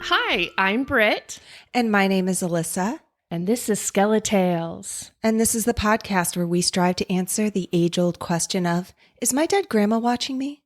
Hi, I'm Britt. And my name is Alyssa. And this is SkeleTales. And this is the podcast where we strive to answer the age-old question of, is my dead grandma watching me?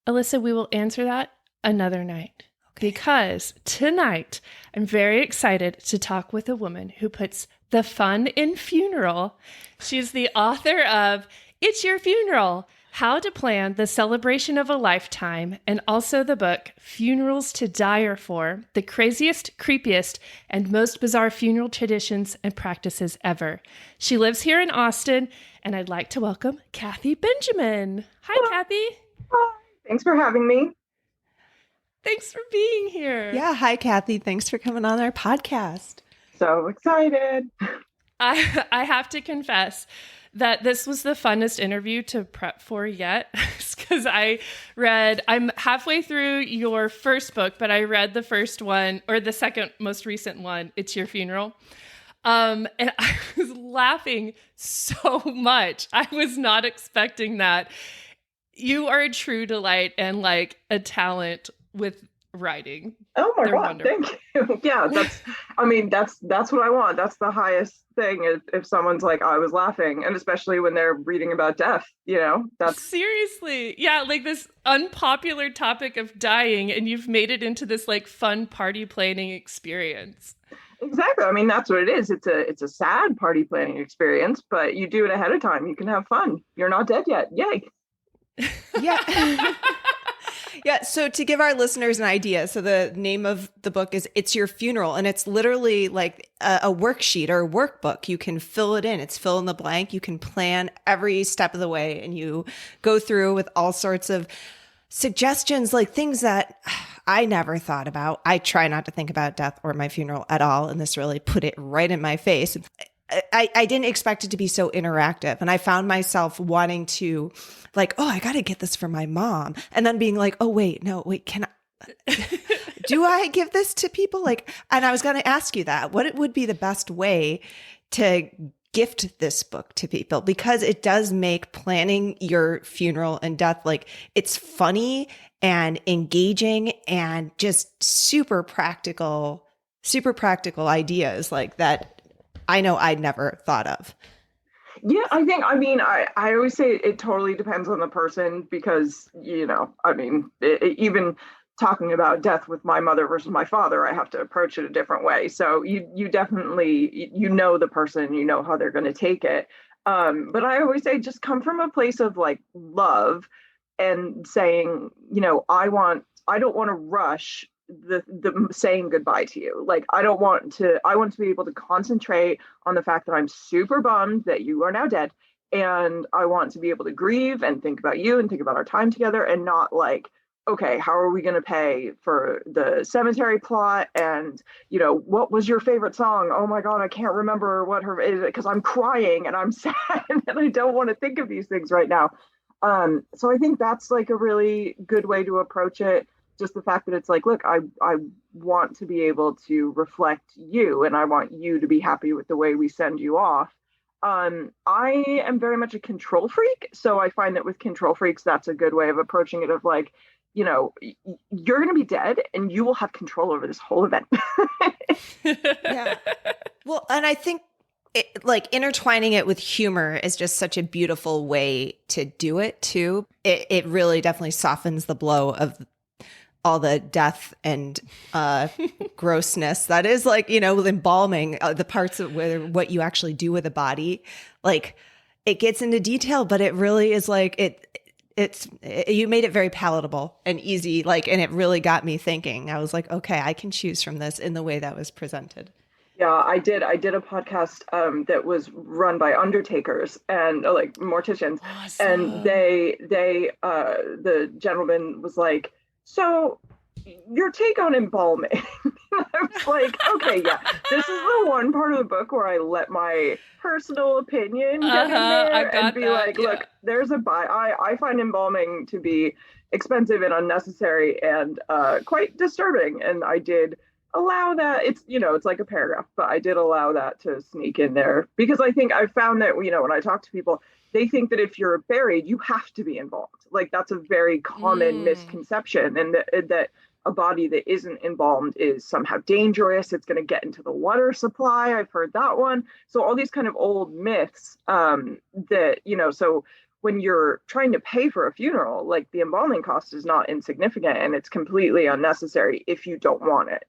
Alyssa, we will answer that another night. Okay. Because tonight, I'm very excited to talk with a woman who puts the fun in funeral. She's the author of It's Your Funeral, How to Plan the Celebration of a Lifetime, and also the book Funerals to Die For, the craziest, creepiest, and most bizarre funeral traditions and practices ever. She lives here in Austin, and I'd like to welcome Kathy Benjamin. Hi, Kathy. Hi. Thanks for having me. Thanks for being here. Yeah, hi, Kathy. Thanks for coming on our podcast. So excited. I have to confess that this was the funnest interview to prep for yet, because I'm halfway through your first book, but I read the first one, or the second most recent one, It's Your Funeral. And I was laughing so much. I was not expecting that. You are a true delight and like a talent with writing. Oh my They're God, wonderful. thank you. Yeah, that's what I want. That's the highest thing if someone's like, I was laughing, and especially when they're reading about death, that's Seriously. Yeah, like this unpopular topic of dying, and you've made it into this like fun party planning experience. exactly. I mean, that's what it is. It's a sad party planning experience, but you do it ahead of time. You can have fun. You're not dead yet. Yay. Yeah. Yeah. So to give our listeners an idea, so the name of the book is It's Your Funeral, and it's literally like a worksheet or a workbook. You can fill it in. It's fill in the blank. You can plan every step of the way, and you go through with all sorts of suggestions, like things that I never thought about. I try not to think about death or my funeral at all, and this really put it right in my face. I didn't expect it to be so interactive. And I found myself wanting to like, oh, I got to get this for my mom. And then being like, oh, wait, can I, do I give this to people? Like, and I was going to ask you that, what it would be the best way to gift this book to people, because it does make planning your funeral and death, like it's funny and engaging and just super practical ideas like that. I know I'd never thought of. Yeah, I always say it totally depends on the person because, even talking about death with my mother versus my father, I have to approach it a different way. So you definitely, the person, how they're going to take it. But I always say just come from a place of like love and saying, I don't want to rush the saying goodbye to you. Like I want to be able to concentrate on the fact that I'm super bummed that you are now dead, and I want to be able to grieve and think about you and think about our time together, and not like, okay, how are we going to pay for the cemetery plot, and what was your favorite song? Oh my God, I can't remember what her is, because I'm crying and I'm sad and I don't want to think of these things right now. So I think that's like a really good way to approach it. Just the fact that it's like, look, I want to be able to reflect you, and I want you to be happy with the way we send you off. I am very much a control freak. So I find that with control freaks, that's a good way of approaching it, of like, you're going to be dead and you will have control over this whole event. Yeah. Well, and I think like intertwining it with humor is just such a beautiful way to do it too. It really definitely softens the blow of all the death and grossness that is, like, with embalming, the parts of what you actually do with a body. Like it gets into detail, but it really is like you made it very palatable and easy. Like, and it really got me thinking. I was like, okay, I can choose from this in the way that was presented. Yeah, I did a podcast that was run by undertakers and like morticians. Awesome. And the gentleman was like, so your take on embalming. I was like, okay, yeah, this is the one part of the book where I let my personal opinion get in there and be like, look, there's I find embalming to be expensive and unnecessary and quite disturbing. And I did allow that. It's like a paragraph, but I did allow that to sneak in there because I think I found that, when I talk to people, they think that if you're buried, you have to be involved. Like that's a very common misconception, and that a body that isn't embalmed is somehow dangerous. It's going to get into the water supply. I've heard that one. So all these kind of old myths that, so when you're trying to pay for a funeral, like the embalming cost is not insignificant and it's completely unnecessary if you don't want it.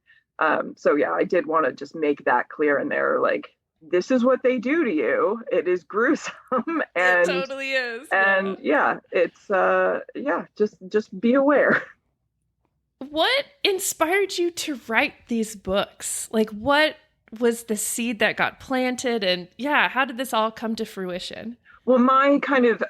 So yeah, I did want to just make that clear in there. Like, this is what they do to you. It is gruesome. And it totally is. And it's just be aware. What inspired you to write these books? Like, what was the seed that got planted? And how did this all come to fruition? Well, my kind of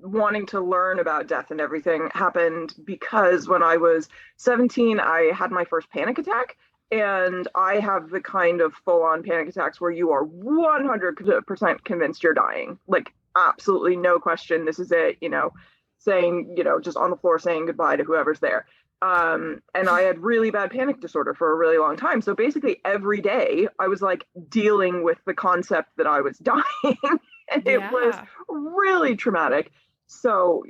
wanting to learn about death and everything happened because when I was 17, I had my first panic attack. And I have the kind of full-on panic attacks where you are 100% convinced you're dying. Like, absolutely no question. This is it, saying, just on the floor saying goodbye to whoever's there. And I had really bad panic disorder for a really long time. So basically every day I was like dealing with the concept that I was dying. And it was really traumatic. So,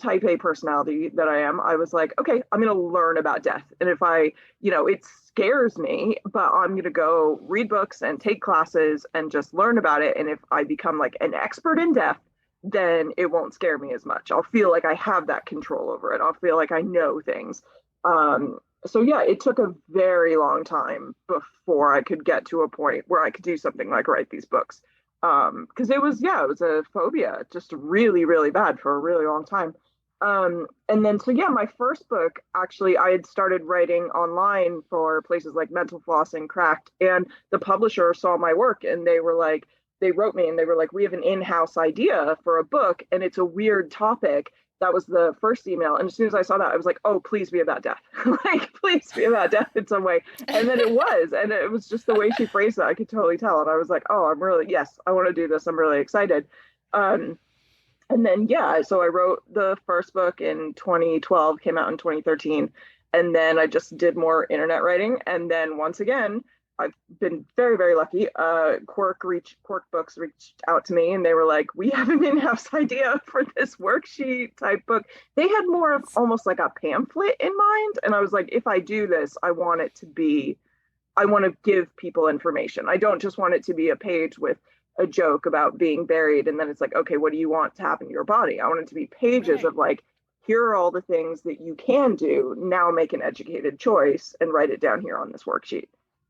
type A personality that I am, I was like, okay, I'm going to learn about death. And if it scares me, but I'm going to go read books and take classes and just learn about it. And if I become like an expert in death, then it won't scare me as much. I'll feel like I have that control over it. I'll feel like I know things. It took a very long time before I could get to a point where I could do something like write these books. Because it was a phobia, just really, really bad for a really long time. My first book, actually, I had started writing online for places like Mental Floss and Cracked, and the publisher saw my work and they wrote me and they were like, we have an in-house idea for a book and it's a weird topic. That was the first email. And as soon as I saw that, I was like, oh, please be about death. Like, please be about death in some way. And then it was. And it was just the way she phrased it. I could totally tell. And I was like, oh, yes, I want to do this. I'm really excited. So I wrote the first book in 2012, came out in 2013. And then I just did more internet writing. And then once again, I've been very, very lucky. Quirk Books reached out to me and they were like, we have an in-house idea for this worksheet type book. They had more of almost like a pamphlet in mind. And I was like, if I do this, I want to give people information. I don't just want it to be a page with a joke about being buried. And then it's like, okay, what do you want to happen to your body? I want it to be pages of like, here are all the things that you can do. Now make an educated choice and write it down here on this worksheet.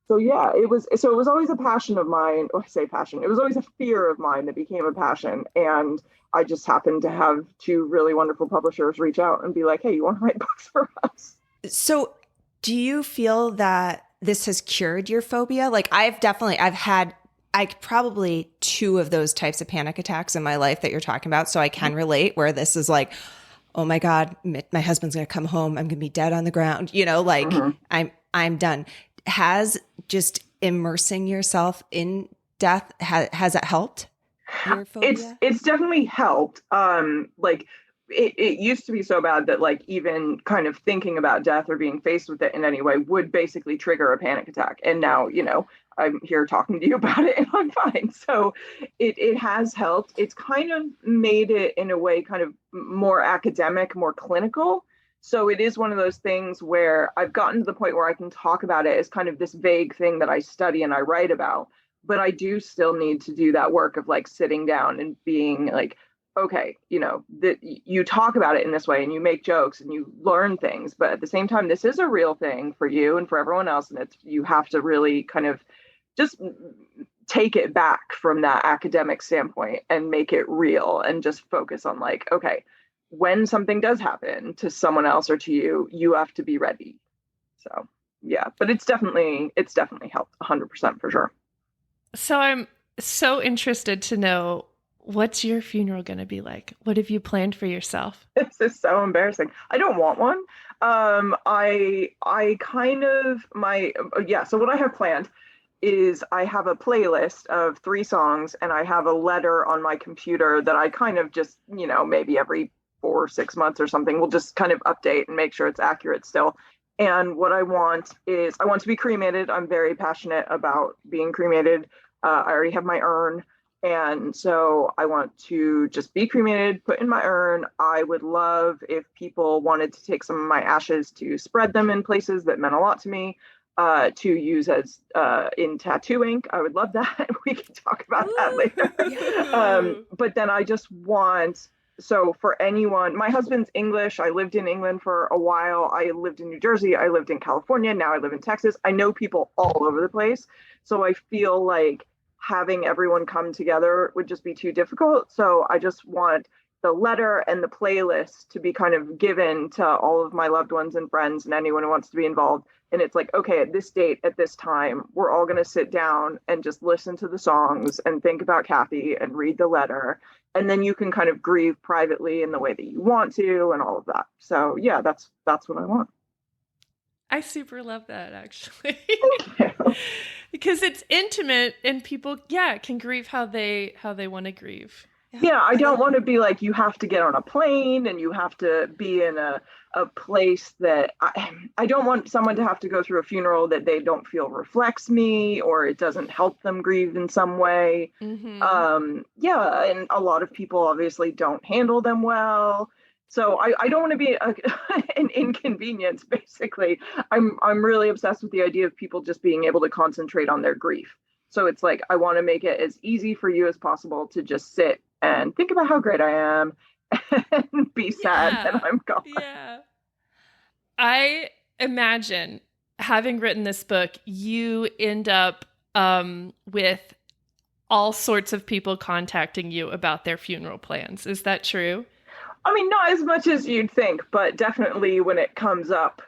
So it was always a passion of mine. Or I say passion, it was always a fear of mine that became a passion. And I just happened to have two really wonderful publishers reach out and be like, hey, you want to write books for us? So do you feel that this has cured your phobia? Like I've had probably two of those types of panic attacks in my life that you're talking about. So I can relate where this is like, oh my God, my husband's going to come home. I'm going to be dead on the ground. I'm done. Has just immersing yourself in death, has it helped your phobia? It's definitely helped. It used to be so bad that like even kind of thinking about death or being faced with it in any way would basically trigger a panic attack. And now, I'm here talking to you about it and I'm fine. So it has helped. It's kind of made it in a way kind of more academic, more clinical. So it is one of those things where I've gotten to the point where I can talk about it as kind of this vague thing that I study and I write about, but I do still need to do that work of like sitting down and being like, okay, that you talk about it in this way and you make jokes and you learn things, but at the same time, this is a real thing for you and for everyone else. And you have to really kind of just take it back from that academic standpoint and make it real and just focus on like, okay, when something does happen to someone else or to you, you have to be ready. So but it's definitely helped 100% for sure. So I'm so interested to know, what's your funeral going to be like? What have you planned for yourself? This is so embarrassing. I don't want one. I kind of so what I have planned is I have a playlist of 3 songs and I have a letter on my computer that I kind of just, maybe every 4 or 6 months or something, we'll just kind of update and make sure it's accurate still. And what I want is I want to be cremated. I'm very passionate about being cremated. I already have my urn And so I want to just be cremated, put in my urn. I would love if people wanted to take some of my ashes to spread them in places that meant a lot to me, to use as in tattoo ink. I would love that. We can talk about that later. But then I just want, so for anyone, my husband's English. I lived in England for a while. I lived in New Jersey. I lived in California. Now I live in Texas. I know people all over the place. So I feel like having everyone come together would just be too difficult. So I just want the letter and the playlist to be kind of given to all of my loved ones and friends and anyone who wants to be involved. And it's like, okay, at this date, at this time, we're all going to sit down and just listen to the songs and think about Kathy and read the letter. And then you can kind of grieve privately in the way that you want to and all of that. So yeah, that's what I want. I super love that, actually. Because it's intimate and people, can grieve how they want to grieve. Yeah, I don't want to be like, you have to get on a plane and you have to be in a place that I don't want someone to have to go through a funeral that they don't feel reflects me or it doesn't help them grieve in some way. And a lot of people obviously don't handle them well. So I don't want to be an inconvenience, basically. I'm really obsessed with the idea of people just being able to concentrate on their grief. So it's like, I want to make it as easy for you as possible to just sit and think about how great I am and be sad that I'm gone. Yeah. I imagine, having written this book, you end up with all sorts of people contacting you about their funeral plans. Is that true? I mean, not as much as you'd think, but definitely when it comes up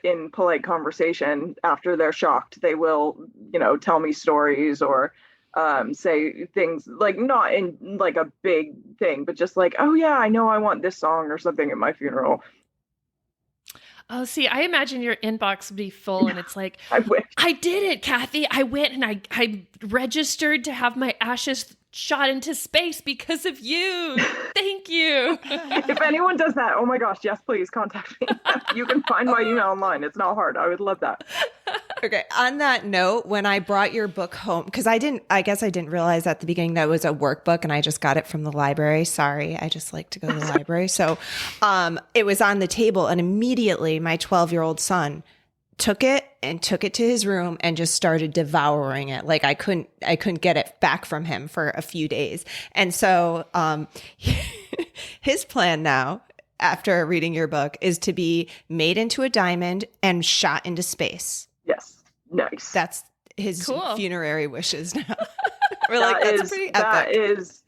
in polite conversation after they're shocked, they will, tell me stories or say things like, not in like a big thing, but just like, oh yeah, I know I want this song or something at my funeral. Oh, see, I imagine your inbox would be full and it's like, I wish. I did it, Kathy. I went and I registered to have my ashes shot into space because of you. Thank you. If anyone does that, oh my gosh, yes, please contact me. You can find my email online. It's not hard. I would love that. Okay. On that note, when I brought your book home, because I guess I didn't realize at the beginning that it was a workbook and I just got it from the library. Sorry. I just like to go to the library. So it was on the table and immediately my 12-year-old son took it to his room and just started devouring it. Like I couldn't get it back from him for a few days. And so his plan now, after reading your book, is to be made into a diamond and shot into space. Yes. Nice. That's his funerary wishes now. We're that like, that's pretty epic. That is,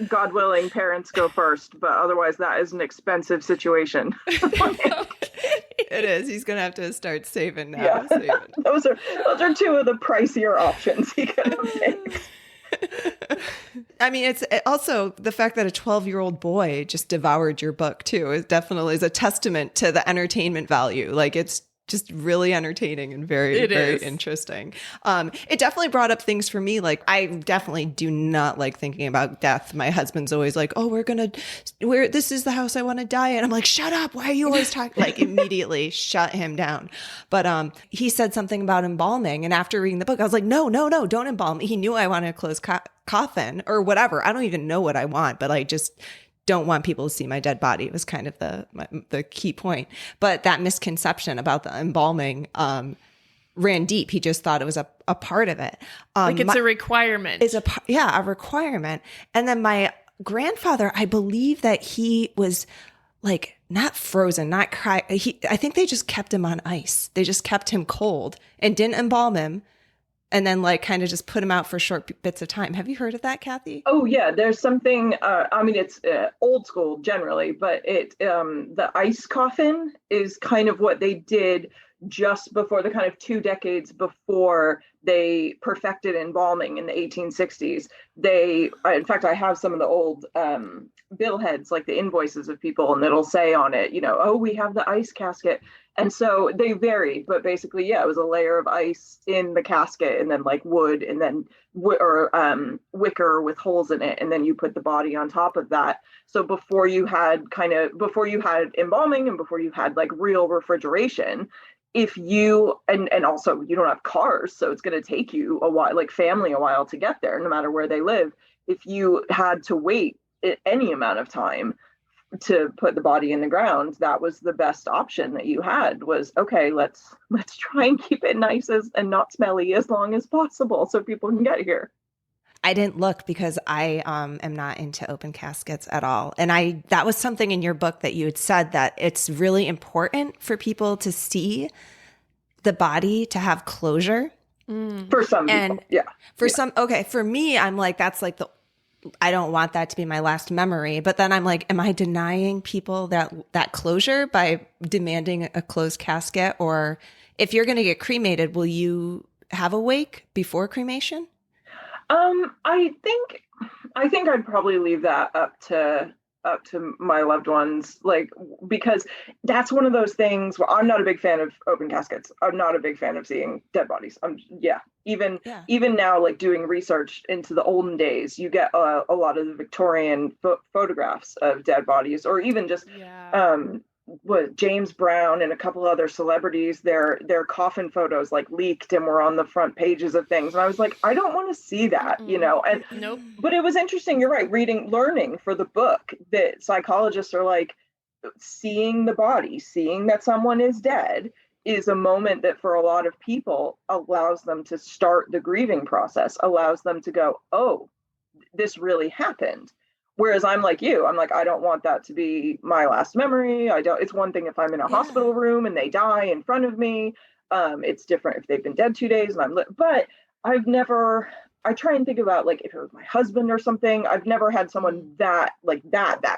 God willing, parents go first, but otherwise that is an expensive situation. It is. He's going to have to start saving now. Yeah. Saving. Those are two of the pricier options he could have picked. I mean, it's also the fact that a 12-year-old boy just devoured your book too. It definitely is a testament to the entertainment value. Like it's just really entertaining and very interesting. It definitely brought up things for me. Like I definitely do not like thinking about death. My husband's always like, oh, this is the house I want to die in. I'm like, shut up. Why are you always talking? Like immediately shut him down. But he said something about embalming. And after reading the book, I was like, no, don't embalm me. He knew I wanted a closed coffin or whatever. I don't even know what I want, but I just don't want people to see my dead body. It was kind of the key point. But that misconception about the embalming ran deep. He just thought it was a part of it. Like it's a requirement. It's a requirement. And then my grandfather, I believe that he was like not frozen, not cry. I think they just kept him on ice. They just kept him cold and didn't embalm him. And then like kind of just put him out for short bits of time. Have you heard of that, Kathy? Oh yeah, there's something, I mean, it's old school generally, but the ice coffin is kind of what they did just before the kind of 2 decades before they perfected embalming in the 1860s. In fact, I have some of the old billheads, like the invoices of people, and it'll say on it, oh, we have the ice casket. And so they vary, but basically, yeah, it was a layer of ice in the casket and then like wood and then wicker with holes in it. And then you put the body on top of that. So before you had embalming and before you had like real refrigeration, if you, and also you don't have cars, so it's going going to take you a while, like family a while to get there, no matter where they live. If you had to wait any amount of time to put the body in the ground, that was the best option that you had, was, okay, let's try and keep it nice and not smelly as long as possible so people can get here. I didn't look because I am not into open caskets at all. And that was something in your book that you had said, that it's really important for people to see the body, to have closure. For some people, yeah. For me, I'm like, that's like I don't want that to be my last memory. But then I'm like, am I denying people that closure by demanding a closed casket? Or if you're going to get cremated, will you have a wake before cremation? I think I'd probably leave that up to my loved ones, like, because that's one of those things where I'm not a big fan of open caskets. I'm not a big fan of seeing dead bodies. Even now, like doing research into the olden days, you get a lot of the Victorian photographs of dead bodies, or even just what James Brown and a couple other celebrities, their coffin photos like leaked and were on the front pages of things. And I was like, I don't want to see that, and nope. But it was interesting. You're right. Learning for the book, that psychologists are like, seeing the body, seeing that someone is dead is a moment that for a lot of people allows them to start the grieving process, allows them to go, oh, this really happened. Whereas I'm like you, I'm like, I don't want that to be my last memory. It's one thing if I'm in a hospital room and they die in front of me. It's different if they've been dead 2 days and but I try and think about, like, if it was my husband or something, I've never had someone that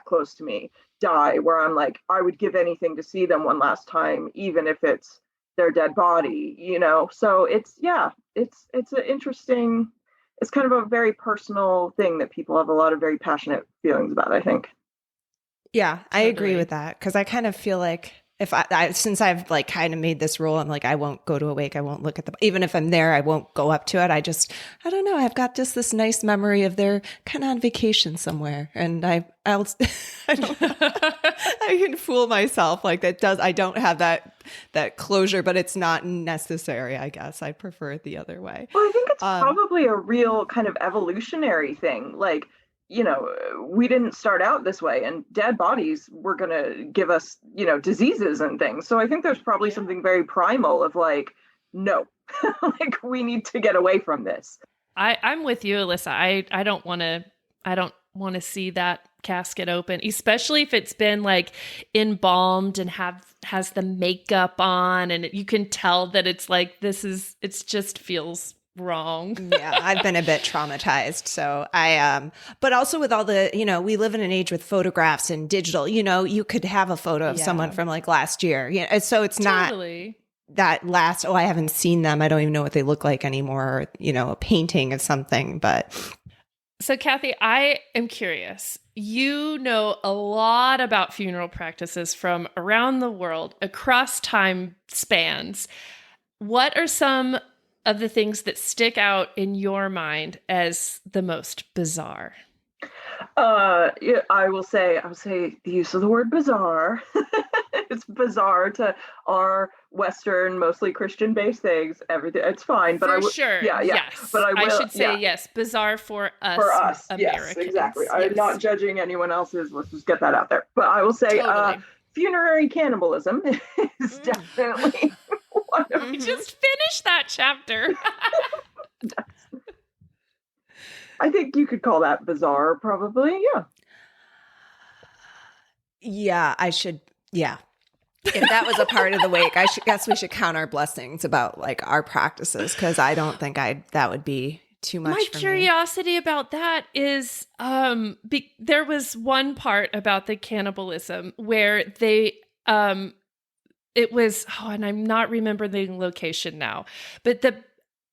close to me die where I'm like, I would give anything to see them one last time, even if it's their dead body, So it's an interesting, it's kind of a very personal thing that people have a lot of very passionate feelings about, I think. Yeah, I agree with that, because I kind of feel like if since I've like kind of made this rule, I'm like, I won't go to a wake. I won't look at even if I'm there, I won't go up to it. I don't know. I've got just this nice memory of they're kind of on vacation somewhere. And I don't know. I can fool myself like I don't have that closure, but it's not necessary. I guess I prefer it the other way. Well, I think it's probably a real kind of evolutionary thing. Like, we didn't start out this way, and dead bodies were going to give us, diseases and things. So I think there's probably something very primal of like, no, like we need to get away from this. I'm with you, Alyssa. I don't want to see that casket open, especially if it's been like embalmed and has the makeup on, and you can tell that it's like, it just feels wrong. Yeah, I've been a bit traumatized. So but also with all the, we live in an age with photographs and digital, you could have a photo of someone from like last year. Yeah. So it's totally not that last, I haven't seen them, I don't even know what they look like anymore, or, a painting of something. But so Kathy, I am curious. You know a lot about funeral practices from around the world, across time spans. What are some of the things that stick out in your mind as the most bizarre? I will say the use of the word bizarre. It's bizarre to our Western, mostly Christian-based things. Everything, it's fine, but yes. But I should say yes, bizarre for us. Americans. Yes, exactly. Yes. I'm not judging anyone else's. Let's just get that out there. But I will say, funerary cannibalism is definitely. We just finished that chapter. I think you could call that bizarre, probably. Yeah. Yeah, I should. Yeah. If that was a part of the wake, guess we should count our blessings about like our practices, because I don't think that would be too much. My curiosity about that is there was one part about the cannibalism where they it was, and I'm not remembering the location now, but the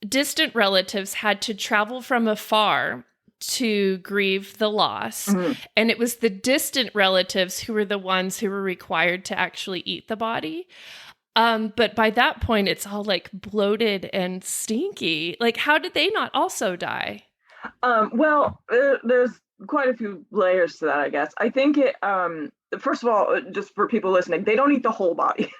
distant relatives had to travel from afar to grieve the loss. Mm-hmm. And it was the distant relatives who were the ones who were required to actually eat the body. But by that point, it's all like bloated and stinky. Like, how did they not also die? Well, there's quite a few layers to that, I guess. I think first of all, just for people listening, they don't eat the whole body.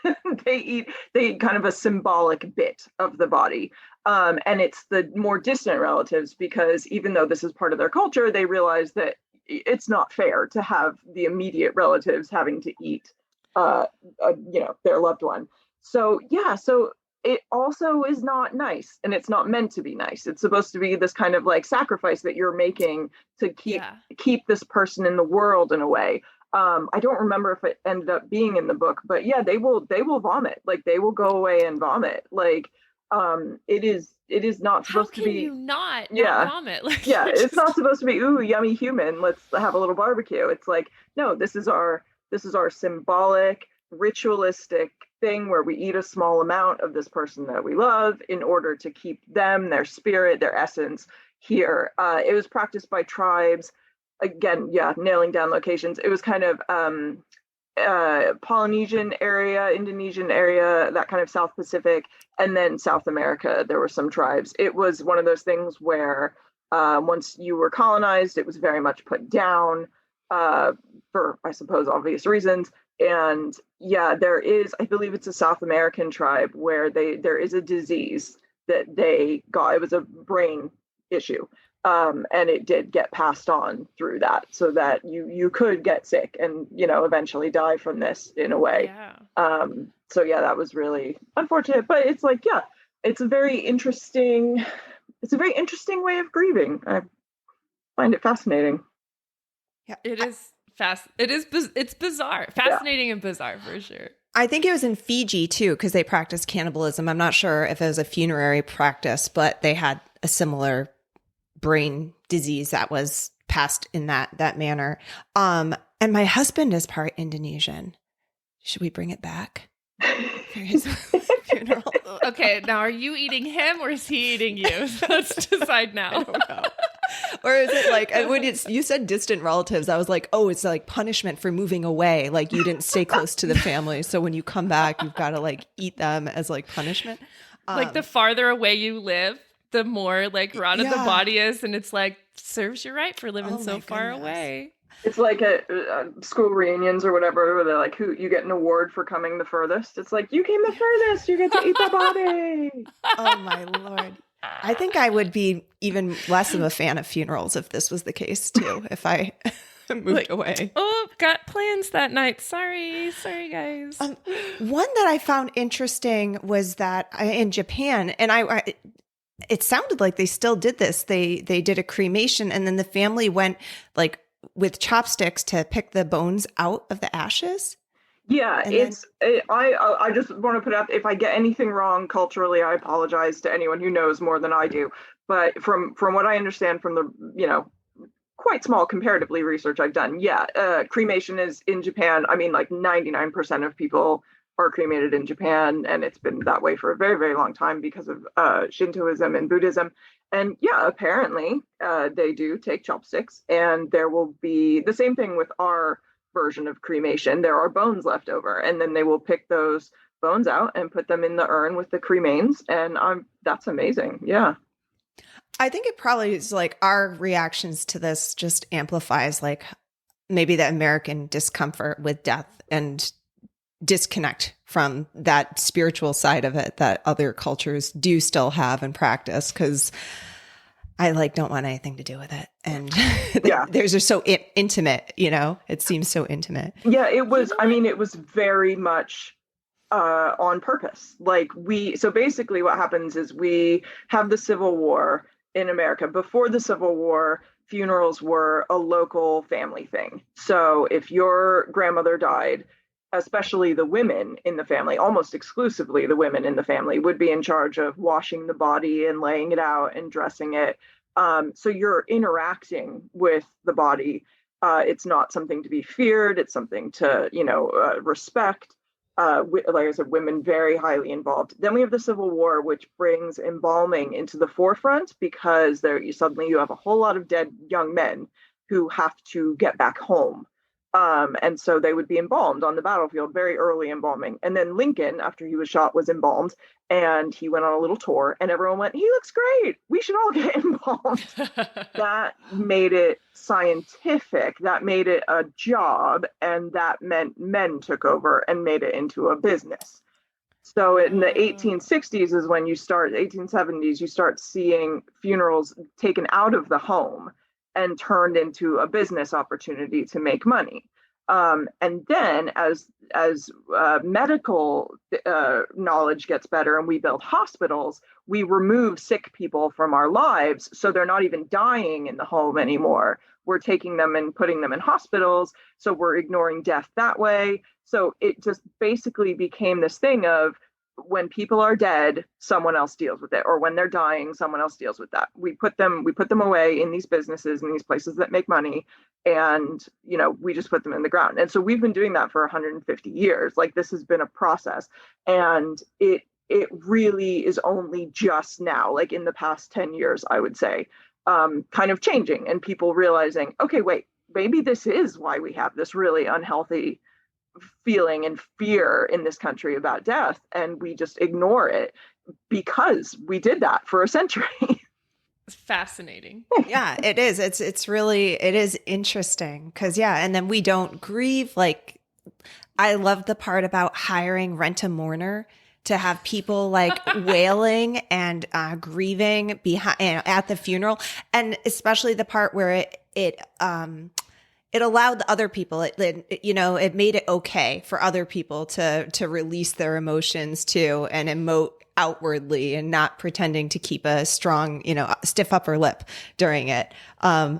They eat kind of a symbolic bit of the body. And it's the more distant relatives, because even though this is part of their culture, they realize that it's not fair to have the immediate relatives having to eat their loved one. So yeah, so it also is not nice, and it's not meant to be nice. It's supposed to be this kind of like sacrifice that you're making to keep this person in the world in a way. I don't remember if it ended up being in the book, but yeah, they will vomit. Like they will go away and vomit. Like it is not supposed to be. How can you not vomit? Like, yeah, it's not supposed to be, ooh, yummy human, let's have a little barbecue. It's like, no, this is our symbolic, ritualistic thing where we eat a small amount of this person that we love in order to keep them, their spirit, their essence here. It was practiced by tribes. Again, yeah, nailing down locations. It was kind of Polynesian area, Indonesian area, that kind of South Pacific, and then South America. There were some tribes. It was one of those things where once you were colonized, it was very much put down for, I suppose, obvious reasons. And yeah, there is, I believe it's a South American tribe where there is a disease that they got. It was a brain issue. And it did get passed on through that, so that you could get sick and, eventually die from this in a way. Yeah. So yeah, that was really unfortunate, but it's like, yeah, it's a very interesting way of grieving. I find it fascinating. Yeah, it is it's bizarre, fascinating and bizarre for sure. I think it was in Fiji too, because they practiced cannibalism. I'm not sure if it was a funerary practice, but they had a similar brain disease that was passed in that manner. And my husband is part Indonesian. Should we bring it back for his funeral? Okay, now are you eating him or is he eating you? So let's decide now. I don't know. Or is it like, when you said distant relatives, I was like, oh, it's like punishment for moving away. Like you didn't stay close to the family. So when you come back, you've got to like eat them as like punishment. Like the farther away you live, the more like rotted the body is. And it's like, serves you right for living so far away. It's like a school reunions or whatever, where they're like, "Who you get an award for coming the furthest?" It's like, you came the furthest. You get to eat the body. Oh my Lord. I think I would be even less of a fan of funerals if this was the case too, if I moved away. Oh, got plans that night. Sorry guys. One that I found interesting was that in Japan, and it sounded like they still did this. They did a cremation, and then the family went like with chopsticks to pick the bones out of the ashes. Yeah, I just want to put out, if I get anything wrong culturally, I apologize to anyone who knows more than I do. But from what I understand from the quite small comparatively research I've done, cremation is in Japan. I mean, like 99% of people are cremated in Japan, and it's been that way for a very, very long time because of Shintoism and Buddhism. And yeah, apparently they do take chopsticks, and there will be the same thing with our version of cremation. There are bones left over, and then they will pick those bones out and put them in the urn with the cremains. And that's amazing. Yeah. I think it probably is like our reactions to this just amplifies like maybe the American discomfort with death and disconnect from that spiritual side of it that other cultures do still have and practice, because I don't want anything to do with it. And theirs are so intimate, it seems so intimate. Yeah, it was, it was very much on purpose. So basically what happens is we have the Civil War in America. Before the Civil War, funerals were a local family thing. So if your grandmother died, especially the women in the family, almost exclusively the women in the family, would be in charge of washing the body and laying it out and dressing it. So you're interacting with the body. It's not something to be feared. It's something to, respect. Like I said, women very highly involved. Then we have the Civil War, which brings embalming into the forefront, because suddenly you have a whole lot of dead young men who have to get back home. And so they would be embalmed on the battlefield, very early embalming. And then Lincoln, after he was shot, was embalmed, and he went on a little tour, and everyone went, he looks great. We should all get embalmed. That made it scientific. That made it a job. And that meant men took over and made it into a business. So in the 1860s is when 1870s, you start seeing funerals taken out of the home and turned into a business opportunity to make money. And then as medical knowledge gets better and we build hospitals, we remove sick people from our lives. So they're not even dying in the home anymore. We're taking them and putting them in hospitals. So we're ignoring death that way. So it just basically became this thing of, when people are dead, someone else deals with it, or when they're dying, someone else deals with that. We put them away in these businesses, in these places that make money, and we just put them in the ground. And so we've been doing that for 150 years. Like, this has been a process, and it really is only just now, like in the past 10 years, I would say, kind of changing, and people realizing, okay, wait, maybe this is why we have this really unhealthy feeling and fear in this country about death, and we just ignore it because we did that for a century. It's fascinating. Yeah, it is. It is interesting because, and then we don't grieve. Like, I love the part about hiring rent-a-mourner to have people like wailing and grieving behind at the funeral, and especially the part where it allowed the other people, it made it okay for other people to release their emotions too and emote outwardly and not pretending to keep a strong, stiff upper lip during it. I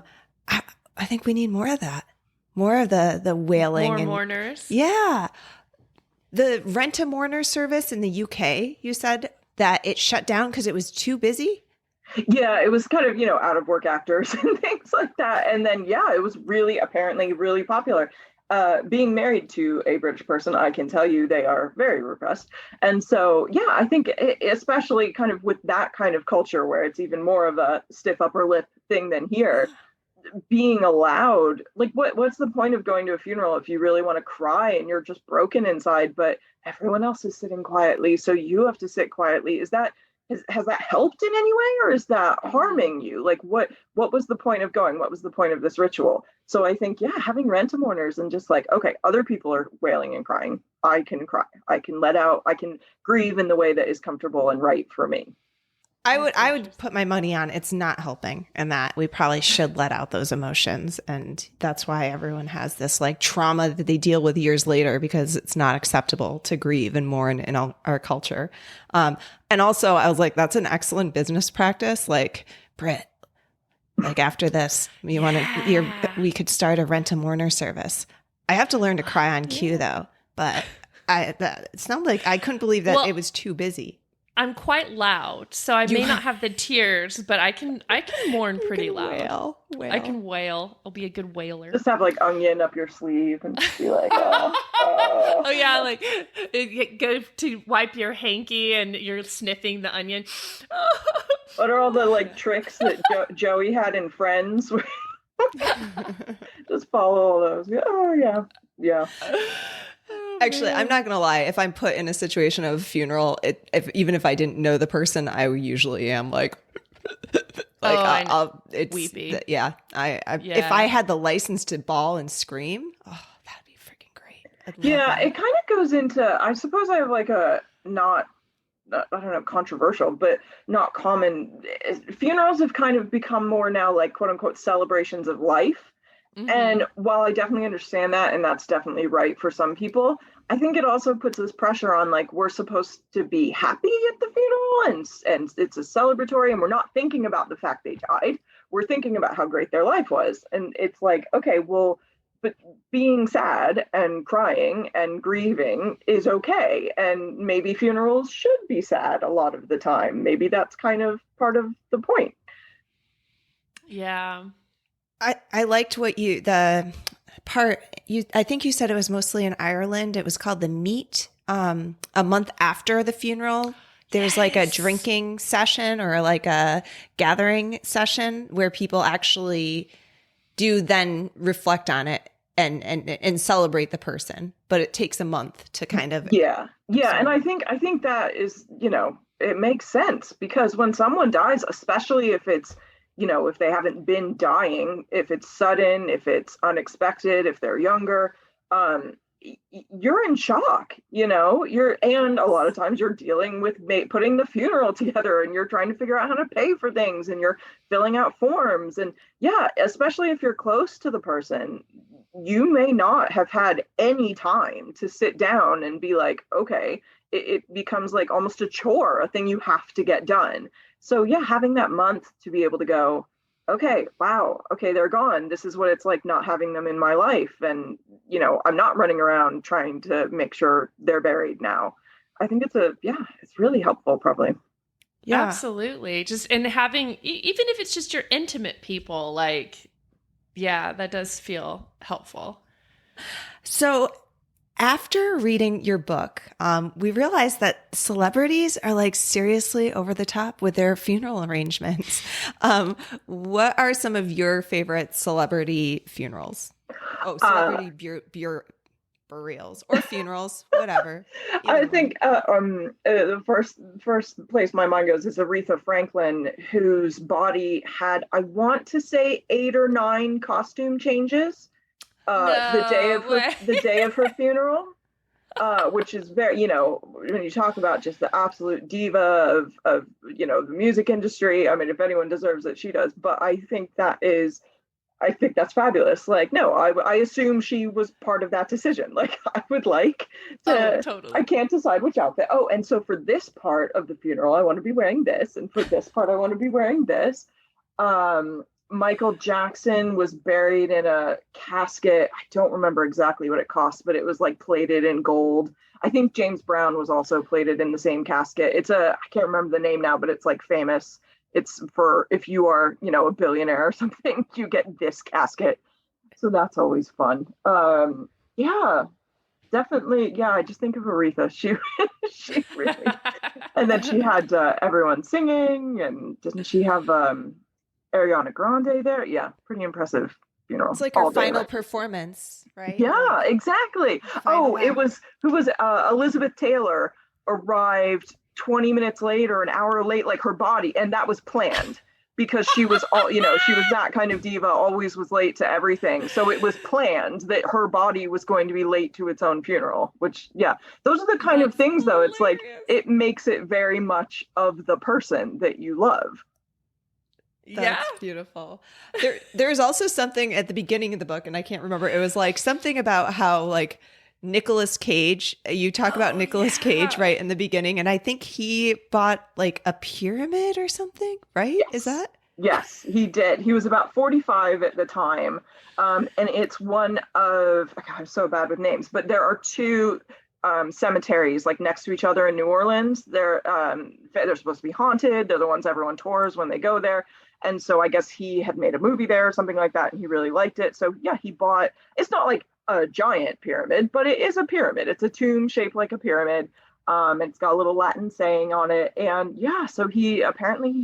think we need more of that, more of the wailing. More and mourners. Yeah. The rent-a-mourner service in the UK, you said that it shut down because it was too busy? Yeah, it was kind of, out of work actors and things like that. And then, it was apparently really popular. Being married to a British person, I can tell you they are very repressed. And so, I think especially kind of with that kind of culture where it's even more of a stiff upper lip thing than here, being allowed, like, what's the point of going to a funeral if you really want to cry and you're just broken inside, but everyone else is sitting quietly, so you have to sit quietly? Has that helped in any way, or is that harming you? Like, what was the point of going? What was the point of this ritual? So I think, having rent-a-mourners and just like, okay, other people are wailing and crying, I can cry, I can let out, I can grieve in the way that is comfortable and right for me. I would put my money on it's not helping, and that we probably should let out those emotions. And that's why everyone has this like trauma that they deal with years later, because it's not acceptable to grieve and mourn in our culture. And also I was like, that's an excellent business practice. Like, Britt, like after this, we could start a rent-a-mourner service. I have to learn to cry on cue though, but it sounded like I couldn't believe that it was too busy. I'm quite loud, so I may not have the tears, but I can mourn pretty loud. Wail. I can wail. I'll be a good wailer. Just have like onion up your sleeve and just be like, oh yeah, like go to wipe your hanky and you're sniffing the onion. What are all the like tricks that Joey had in Friends? Just follow all those. Oh yeah. Actually, I'm not going to lie. If I'm put in a situation of a funeral, even if I didn't know the person, I usually am like it's weepy. If I had the license to bawl and scream, that'd be freaking great. It kind of goes into, I suppose I have like a not I don't know, controversial, but not common. Funerals have kind of become more now like quote unquote celebrations of life. Mm-hmm. And while I definitely understand that, and that's definitely right for some people, I think it also puts this pressure on, like, we're supposed to be happy at the funeral and it's a celebratory, and we're not thinking about the fact they died. We're thinking about how great their life was. And it's like, okay, well, but being sad and crying and grieving is okay. And maybe funerals should be sad a lot of the time. Maybe that's kind of part of the point. Yeah. I liked what I think you said it was mostly in Ireland. It was called the Meet. A month after the funeral, there's like a drinking session or like a gathering session where people actually do then reflect on it and celebrate the person, but it takes a month to kind of yeah. And I think that is, it makes sense, because when someone dies, especially if it's, if they haven't been dying, if it's sudden, if it's unexpected, if they're younger, you're in shock, and a lot of times you're dealing with putting the funeral together, and you're trying to figure out how to pay for things, and you're filling out forms. And yeah, especially if you're close to the person, you may not have had any time to sit down and be like, okay, it becomes like almost a chore, a thing you have to get done. So yeah, having that month to be able to go, okay, wow, okay, they're gone. This is what it's like not having them in my life. And, I'm not running around trying to make sure they're buried now. I think it's really helpful, probably. Yeah, absolutely. Just, and having, even if it's just your intimate people, like, yeah, that does feel helpful. So after reading your book, we realized that celebrities are like seriously over the top with their funeral arrangements. What are some of your favorite celebrity funerals? Oh, celebrity burials or funerals, whatever. I think the first place my mind goes is Aretha Franklin, whose body had, I want to say, 8 or 9 costume changes. The day of her funeral, which is very, when you talk about just the absolute diva of the music industry. I mean, if anyone deserves it, she does. But I think that's fabulous. Like, no, I assume she was part of that decision. Like, I would like to, totally. I can't decide which outfit. Oh, and so for this part of the funeral, I want to be wearing this. And for this part, I want to be wearing this. Michael Jackson was buried in a casket. I don't remember exactly what it cost, but it was like plated in gold. I think James Brown was also plated in the same casket. I can't remember the name now, but it's like famous. It's for if you are, a billionaire or something, you get this casket. So that's always fun. Yeah, definitely. Yeah, I just think of Aretha. She really, and then she had everyone singing, and didn't she have Ariana Grande there? Yeah, pretty impressive funeral. It's like her final performance, right? Yeah, like, exactly. It was Elizabeth Taylor arrived 20 minutes late or an hour late, like her body, and that was planned because she was she was that kind of diva, always was late to everything. So it was planned that her body was going to be late to its own funeral, which, yeah, those are the kind of things, though. It's like, it makes it very much of the person that you love. That's beautiful. There's also something at the beginning of the book, and I can't remember. It was like something about how like Nicolas Cage, you talk about Nicolas Cage right in the beginning, and I think he bought like a pyramid or something, right? Yes. Is that? Yes, he did. He was about 45 at the time. And it's one of, I'm so bad with names, but there are 2 cemeteries like next to each other in New Orleans. They're supposed to be haunted. They're the ones everyone tours when they go there. And so I guess he had made a movie there or something like that, and he really liked it. So yeah, he bought, it's not like a giant pyramid, but it is a pyramid. It's a tomb shaped like a pyramid. It's got a little Latin saying on it. And yeah, so he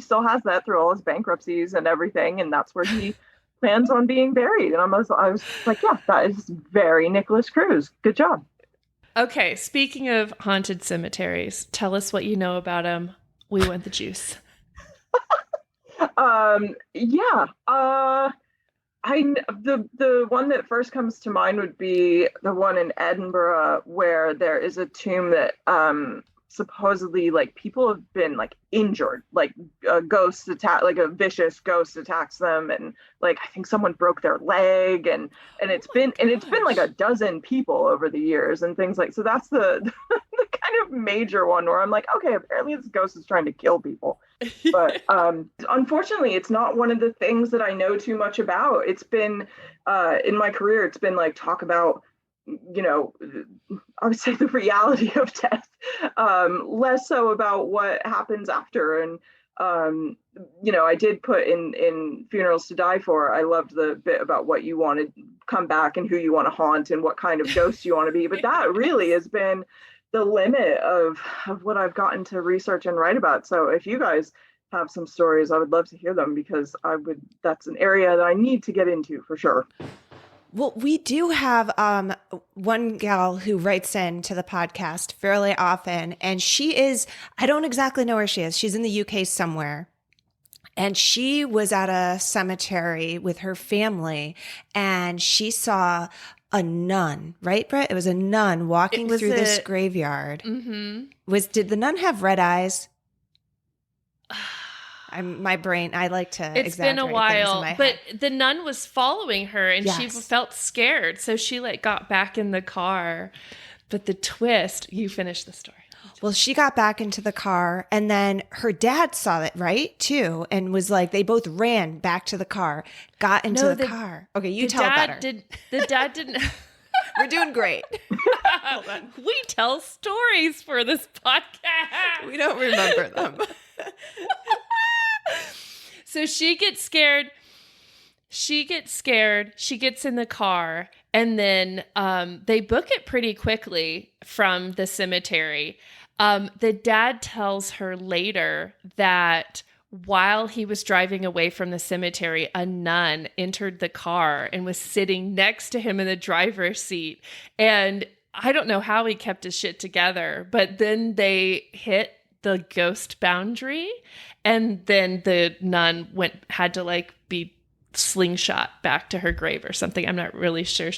still has that through all his bankruptcies and everything. And that's where he plans on being buried. And I was like, yeah, that is very Nicholas Cruz. Good job. Okay, speaking of haunted cemeteries, tell us what you know about them. We want the juice. The one that first comes to mind would be the one in Edinburgh, where there is a tomb that supposedly like people have been like injured, like a vicious ghost attacks them, and like I think someone broke their leg, and it's been like a dozen people over the years and things like, so that's the the kind of major one where I'm like, okay, apparently this ghost is trying to kill people. But unfortunately, it's not one of the things that I know too much about. It's been in my career, it's been like talk about, I would say the reality of death, less so about what happens after. And I did put in Funerals to Die For, I loved the bit about what you want to come back and who you want to haunt and what kind of ghost you want to be. But that really has been the limit of what I've gotten to research and write about. So if you guys have some stories, I would love to hear them, because that's an area that I need to get into for sure. Well, we do have one gal who writes in to the podcast fairly often, and I don't exactly know where she is. She's in the UK somewhere. And she was at a cemetery with her family, and she saw a nun, right, Britt? It was a nun walking through this graveyard. Mm-hmm. Did the nun have red eyes? My brain, I like to It's been a while, but head. the nun was following her and she Yes. felt scared. So she got back in the car. But the twist, you finish the story. Well, she got back into the car and then her dad saw it, right? Too. And was like, they both ran back to the car, got into the car. Okay, you tell it better. The dad didn't. We're doing great. Hold on. We tell stories for this podcast. We don't remember them. So she gets scared. She gets in the car, and then they book it pretty quickly from the cemetery. The dad tells her later that while he was driving away from the cemetery, a nun entered the car and was sitting next to him in the driver's seat. And I don't know how he kept his shit together, but then they hit the ghost boundary, and then the nun had to be slingshot back to her grave or something. I'm not really sure.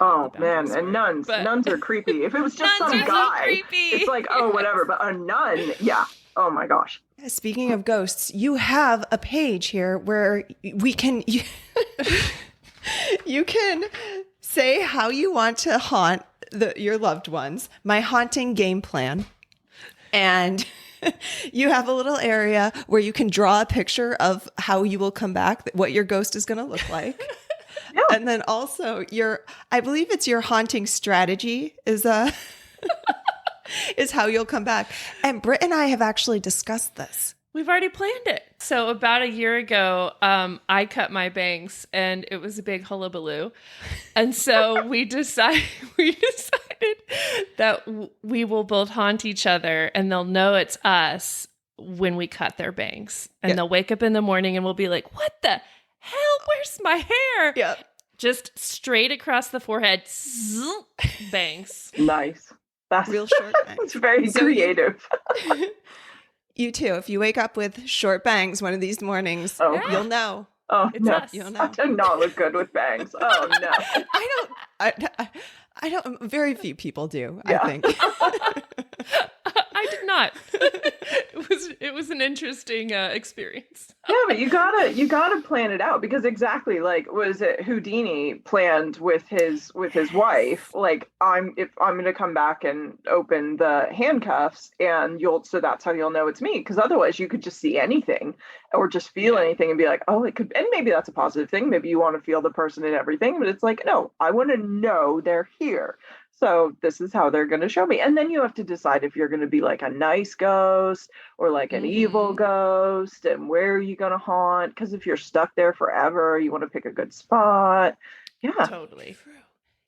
Oh man, and nuns are creepy. If it was just some guy, it's like, oh, whatever. But a nun, yeah. Oh my gosh. Speaking of ghosts, you have a page here where you can say how you want to haunt your loved ones. My haunting game plan. And you have a little area where you can draw a picture of how you will come back, what your ghost is going to look like. Yeah. And then also I believe it's your haunting strategy is how you'll come back. And Britt and I have actually discussed this. We've already planned it. So about a year ago, I cut my bangs and it was a big hullabaloo. And so we decided that we will both haunt each other and they'll know it's us when we cut their bangs. And they'll wake up in the morning and we'll be like, what the hell? Where's my hair? Yeah. Just straight across the forehead. Bangs. Nice. That's real short bangs. It's very creative. You too. If you wake up with short bangs one of these mornings, you'll know. Oh, it's no. us. You'll know. I do not look good with bangs. Oh, no. I don't, very few people do, Yeah. I think. I did not. It was an interesting experience. Yeah, but you gotta plan it out because exactly was it Houdini planned with his wife? If I'm gonna come back and open the handcuffs and so that's how you'll know it's me, because otherwise you could just see anything or just feel anything and be like, oh, it could, and maybe that's a positive thing. Maybe you want to feel the person and everything, but it's like, no, I want to know they're here. So this is how they're going to show me. And then you have to decide if you're going to be like a nice ghost or like an evil ghost, and where are you going to haunt? Because if you're stuck there forever, you want to pick a good spot. Yeah. Totally.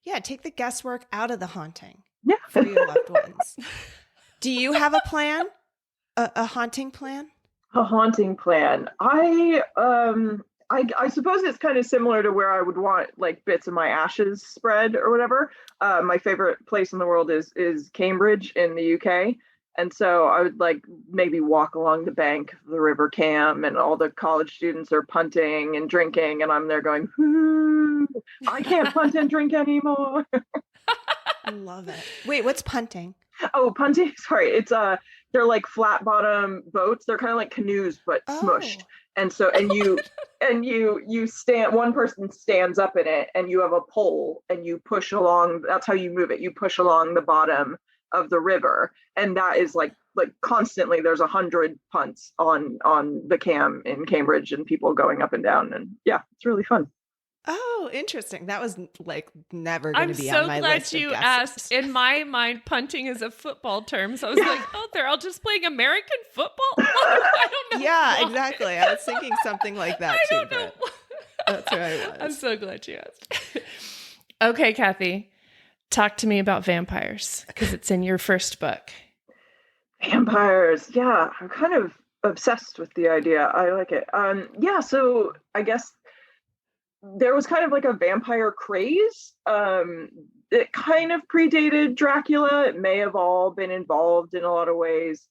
Yeah, take the guesswork out of the haunting Yeah. for your loved ones. Do you have a plan? A haunting plan? A haunting plan. I suppose it's kind of similar to where I would want bits of my ashes spread or whatever. My favorite place in the world is Cambridge in the UK. And so I would maybe walk along the bank of the River Cam, and all the college students are punting and drinking, and I'm there going, I can't punt and drink anymore. I love it. Wait, what's punting? Oh, punting. Sorry. It's they're like flat bottom boats. They're kind of like canoes, but smushed. And so, you stand, one person stands up in it and you have a pole and you push along. That's how you move it. You push along the bottom of the river. And that is like constantly there's 100 punts on the Cam in Cambridge and people going up and down. And yeah, it's really fun. Oh, interesting. That was never going to be on my list. I'm so glad you asked. In my mind, punting is a football term. So I was like, oh, they're all just playing American football? I don't know. Yeah, why. Exactly. I was thinking something like that too. I don't know. That's where I was. I'm so glad you asked. Okay, Kathy, talk to me about vampires, because it's in your first book. Vampires. Yeah, I'm kind of obsessed with the idea. I like it. So I guess there was kind of like a vampire craze. It kind of predated Dracula. It may have all been involved in a lot of ways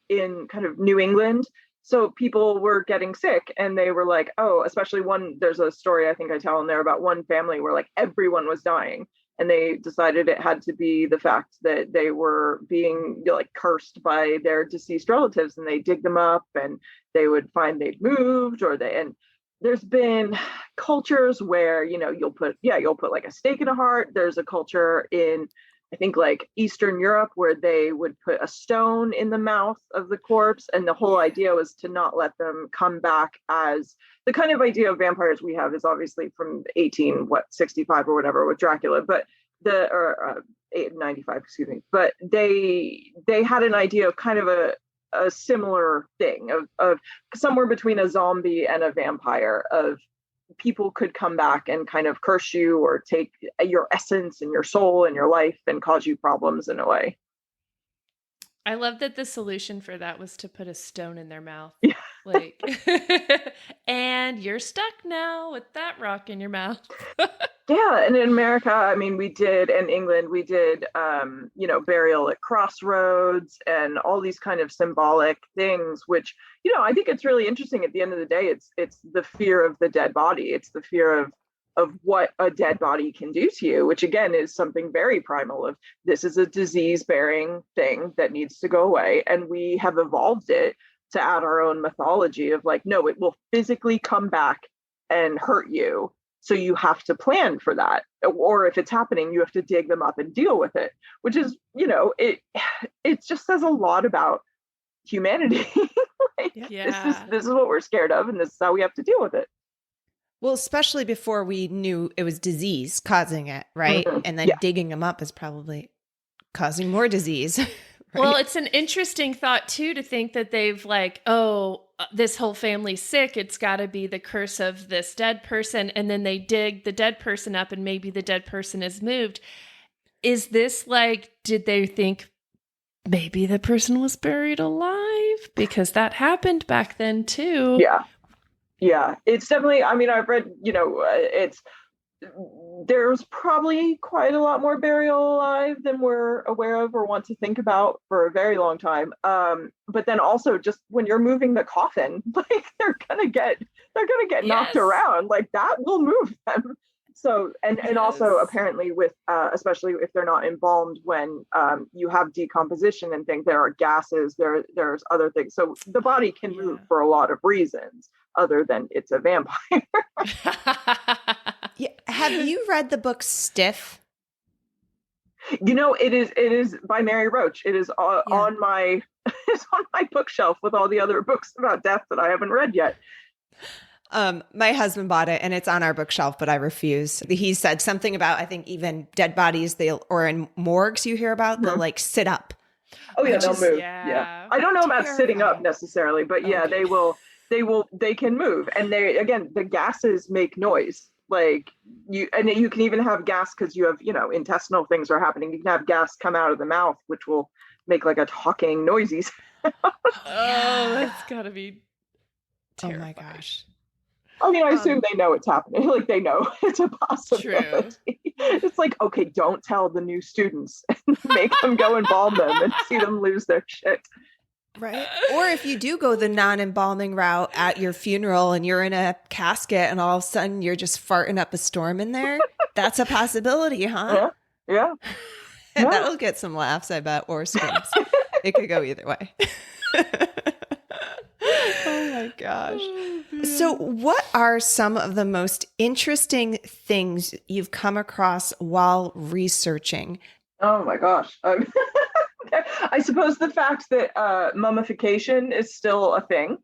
in kind of New England. So people were getting sick and they were like, oh, especially there's a story I think I tell in there about one family where like everyone was dying. And they decided it had to be the fact that they were being like cursed by their deceased relatives, and they dig them up and they would find they'd moved and there's been cultures where, you'll put like a stake in a heart. There's a culture in, I think, like Eastern Europe where they would put a stone in the mouth of the corpse. And the whole idea was to not let them come back. As the kind of idea of vampires we have is obviously from 65 or whatever with Dracula, but 95, excuse me. But they had an idea of kind of a similar thing of somewhere between a zombie and a vampire, of people could come back and kind of curse you or take your essence and your soul and your life and cause you problems in a way. I love that the solution for that was to put a stone in their mouth. Yeah. Like, and you're stuck now with that rock in your mouth. Yeah. And in America, I mean, in England, we did, burial at crossroads and all these kind of symbolic things, which, I think it's really interesting. At the end of the day, it's the fear of the dead body. It's the fear of what a dead body can do to you, which again is something very primal of this is a disease bearing thing that needs to go away. And we have evolved it to add our own mythology of like, no, it will physically come back and hurt you. So you have to plan for that. Or if it's happening, you have to dig them up and deal with it, which is, it just says a lot about humanity. Like, yeah. This is what we're scared of, and this is how we have to deal with it. Well, especially before we knew it was disease causing it, right? Mm-hmm. And then digging them up is probably causing more disease. Right? Well, it's an interesting thought too, to think that they've like, this whole family's sick. It's got to be the curse of this dead person. And then they dig the dead person up and maybe the dead person is moved. Is this like, did they think maybe the person was buried alive? Because that happened back then too. Yeah. Yeah. It's definitely, I mean, I've read, there's probably quite a lot more burial alive than we're aware of or want to think about for a very long time. But then also just when you're moving the coffin, like they're gonna get knocked around, like that will move them. So and also apparently with especially if they're not embalmed, when you have decomposition and things, there are gases, there's other things. So the body can move for a lot of reasons other than it's a vampire. Yeah. Have you read the book Stiff? It is by Mary Roach. It is on my bookshelf with all the other books about death that I haven't read yet. My husband bought it and it's on our bookshelf, but I refuse. He said something about, I think even dead bodies, or in morgues you hear about, they'll like sit up. Oh yeah, they'll move. Yeah. I don't know about sitting up necessarily, but yeah, they can move. And the gases make noise. Like you can even have gas because you have, intestinal things are happening. You can have gas come out of the mouth, which will make like a talking noisy sound. That's gotta be terrifying. Oh my gosh. I mean, I assume they know it's happening. Like they know it's a possibility. True. It's like, okay, don't tell the new students and make them go embalm them and see them lose their shit. Right. Or if you do go the non-embalming route at your funeral and you're in a casket and all of a sudden you're just farting up a storm in there, that's a possibility, huh? Yeah. That'll get some laughs, I bet, or screams. It could go either way. Oh my gosh. So what are some of the most interesting things you've come across while researching? Oh my gosh. I suppose the fact that mummification is still a thing,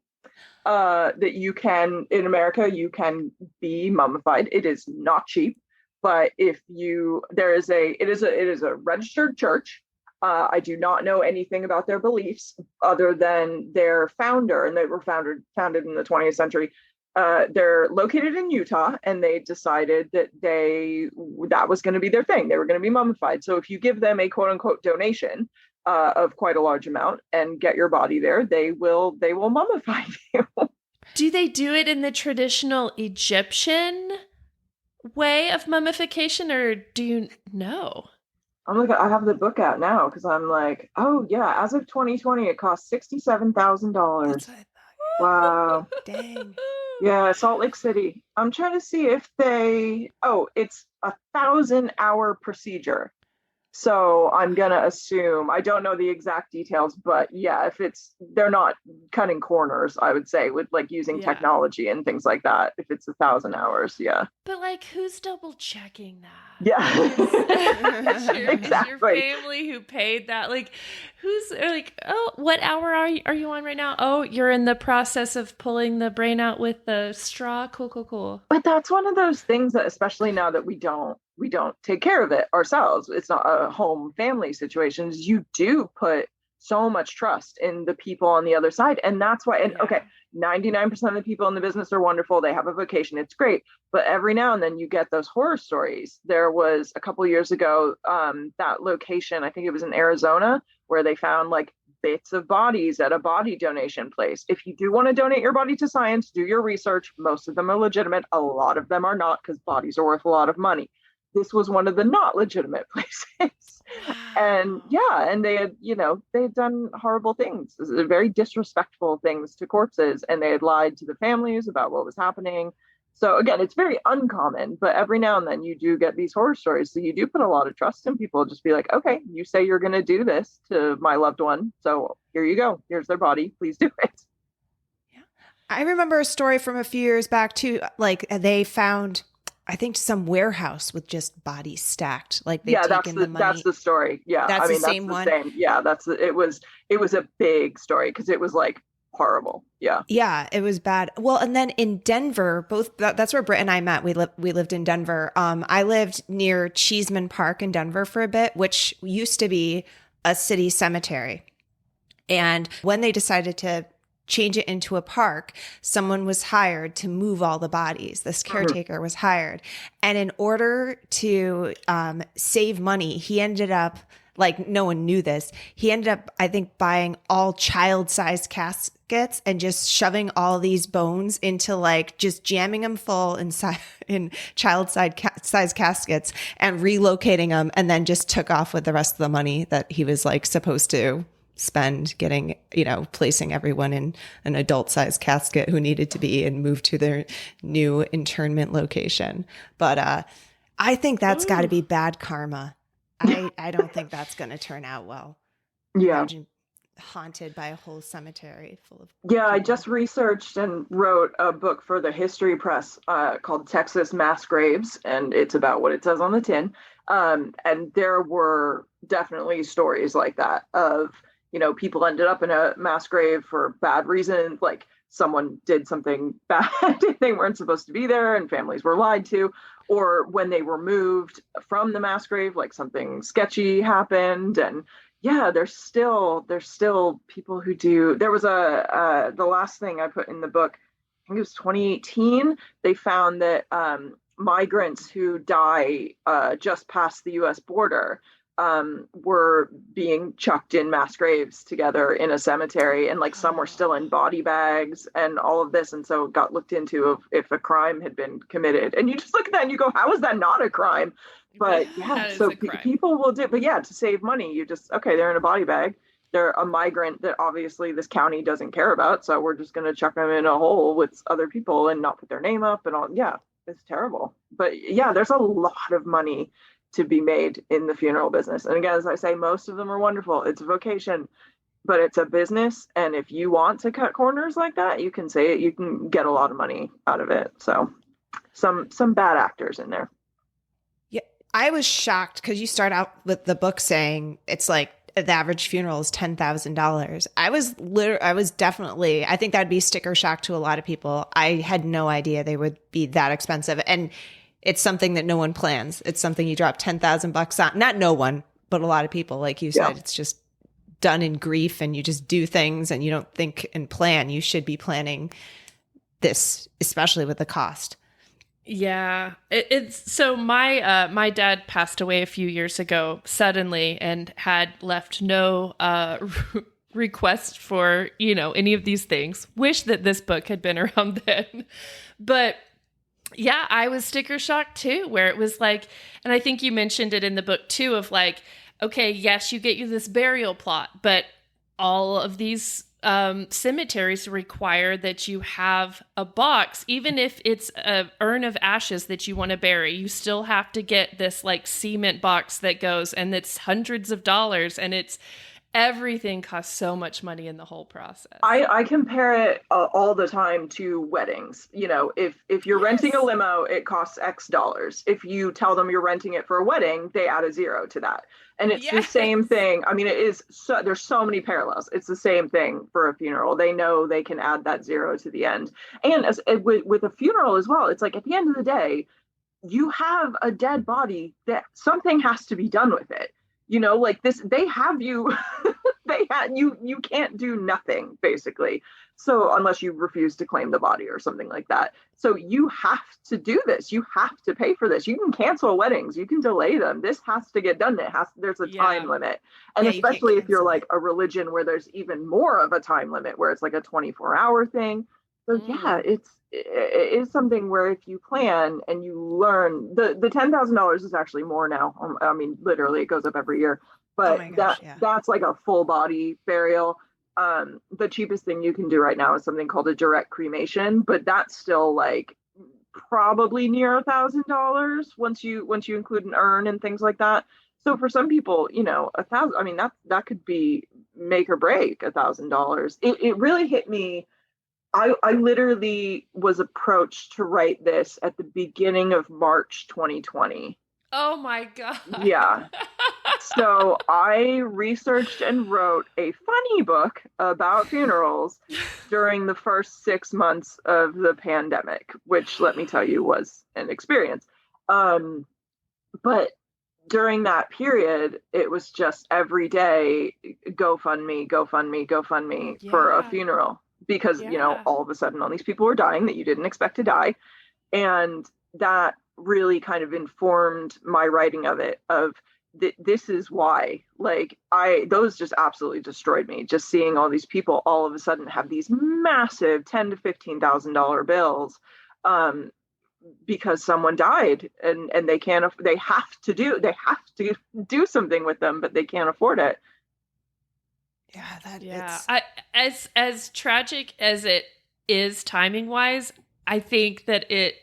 that you can, in America, you can be mummified. It is not cheap, but it is a registered church. I do not know anything about their beliefs other than their founder, and they were founded in the 20th century. They're located in Utah, and they decided that that was going to be their thing. They were going to be mummified. So if you give them a quote unquote donation of quite a large amount and get your body there, they will mummify you. Do they do it in the traditional Egyptian way of mummification, or do you know? I have the book out now because I'm like, oh yeah, as of 2020, it cost $67,000. That's what I thought. Wow. Dang. Yeah, Salt Lake City. I'm trying to see if it's a 1,000-hour procedure. So I'm gonna assume, I don't know the exact details, but yeah, they're not cutting corners, I would say, with like using technology and things like that. If it's 1,000 hours, yeah. But like, who's double checking that? Yeah, It's your family who paid that. Like, who's like, oh, what hour are you on right now? Oh, you're in the process of pulling the brain out with the straw. Cool. But that's one of those things that, especially now that we don't take care of it ourselves, it's not a home family situation, you do put so much trust in the people on the other side. And that's why, and okay, 99% of the people in the business are wonderful. They have a vocation. It's great. But every now and then you get those horror stories. There was a couple of years ago, that location, I think it was in Arizona, where they found like bits of bodies at a body donation place. If you do want to donate your body to science, do your research. Most of them are legitimate. A lot of them are not, because bodies are worth a lot of money. This was one of the not legitimate places. And they had done horrible things, very disrespectful things to corpses, and they had lied to the families about what was happening. So again, it's very uncommon, but every now and then you do get these horror stories. So you do put a lot of trust in people. Just be like, okay, you say you're going to do this to my loved one, so here you go. Here's their body. Please do it. Yeah, I remember a story from a few years back too. Like they found, I think, some warehouse with just bodies stacked. Like they'd taken the money. That's the story. Yeah, that's the same one. Yeah, it was a big story because it was like horrible. Yeah, it was bad. Well, and then in Denver, that's where Britt and I met. We lived in Denver. I lived near Cheeseman Park in Denver for a bit, which used to be a city cemetery. And when they decided to change it into a park, someone was hired to move all the bodies. This caretaker was hired. And in order to save money, he ended up, like, no one knew this, he ended up, I think, buying all child-sized caskets and just shoving all these bones into, like, just jamming them full in child-sized caskets and relocating them, and then just took off with the rest of the money that he was, like, supposed to spend getting, placing everyone in an adult-sized casket who needed to be and moved to their new internment location. But I think that's got to be bad karma. I don't think that's going to turn out well. Yeah. Imagine haunted by a whole cemetery full of people. I just researched and wrote a book for the History Press called Texas Mass Graves, and it's about what it says on the tin. And there were definitely stories like that of, people ended up in a mass grave for bad reasons, like someone did something bad, they weren't supposed to be there, and families were lied to. Or when they were moved from the mass grave, like something sketchy happened. And yeah, there's still people who do. There was the last thing I put in the book, I think it was 2018, they found that migrants who die just past the US border were being chucked in mass graves together in a cemetery, and like some were still in body bags and all of this. And so it got looked into if a crime had been committed, and you just look at that and you go, how is that not a crime? But yeah, so people will do, but yeah, to save money, you just, okay, they're in a body bag, they're a migrant that obviously this county doesn't care about, so we're just going to chuck them in a hole with other people and not put their name up and all. Yeah, it's terrible. But yeah, there's a lot of money to be made in the funeral business. And again, as I say, most of them are wonderful. It's a vocation, but it's a business. And if you want to cut corners like that, you can say it, you can get a lot of money out of it. So some bad actors in there. Yeah. I was shocked because you start out with the book saying it's like the average funeral is $10,000. I think that'd be sticker shock to a lot of people. I had no idea they would be that expensive. And it's something that no one plans. It's something you drop $10,000 on. Not no one, but a lot of people, like you said, It's just done in grief, and you just do things and you don't think and plan. You should be planning this, especially with the cost. Yeah, it's so my dad passed away a few years ago suddenly and had left no request for, any of these things. Wish that this book had been around then. But Yeah, I was sticker shock too, where it was like, and I think you mentioned it in the book too, of like, okay, yes, you get you this burial plot, but all of these cemeteries require that you have a box, even if it's a urn of ashes that you want to bury. You still have to get this like cement box that goes, and it's hundreds of dollars, and it's everything costs so much money in the whole process. I compare it all the time to weddings. You know, if you're renting a limo, it costs X dollars. If you tell them you're renting it for a wedding, they add a zero to that. And it's the same thing. I mean, it is so, there's so many parallels. It's the same thing for a funeral. They know they can add that zero to the end. And as with a funeral as well, it's like at the end of the day, you have a dead body that something has to be done with it. You know, like this, they have you, you can't do nothing basically. So unless you refuse to claim the body or something like that. So you have to do this. You have to pay for this. You can cancel weddings. You can delay them. This has to get done. There's a time limit. And especially if you're like a religion where there's even more of a time limit, where it's like a 24-hour thing. So yeah, it is something where if you plan and you learn, the $10,000 is actually more now. I mean, literally it goes up every year, but that's like a full body burial. The cheapest thing you can do right now is something called a direct cremation, but that's still like probably near $1,000 once you include an urn and things like that. So for some people, you know, $1,000, I mean, that could be make or break $1,000. It really hit me. I literally was approached to write this at the beginning of March 2020. Oh my God. Yeah. So I researched and wrote a funny book about funerals during the first 6 months of the pandemic, which, let me tell you, was an experience. But during that period, it was just every day, GoFundMe, GoFundMe, GoFundMe for a funeral. Because, you know, all of a sudden all these people were dying that you didn't expect to die. And that really kind of informed my writing of it, of this is why, like, those just absolutely destroyed me. Just seeing all these people all of a sudden have these massive $10,000 to $15,000 bills because someone died, and they have to do something with them, but they can't afford it. As tragic as it is timing wise, I think that it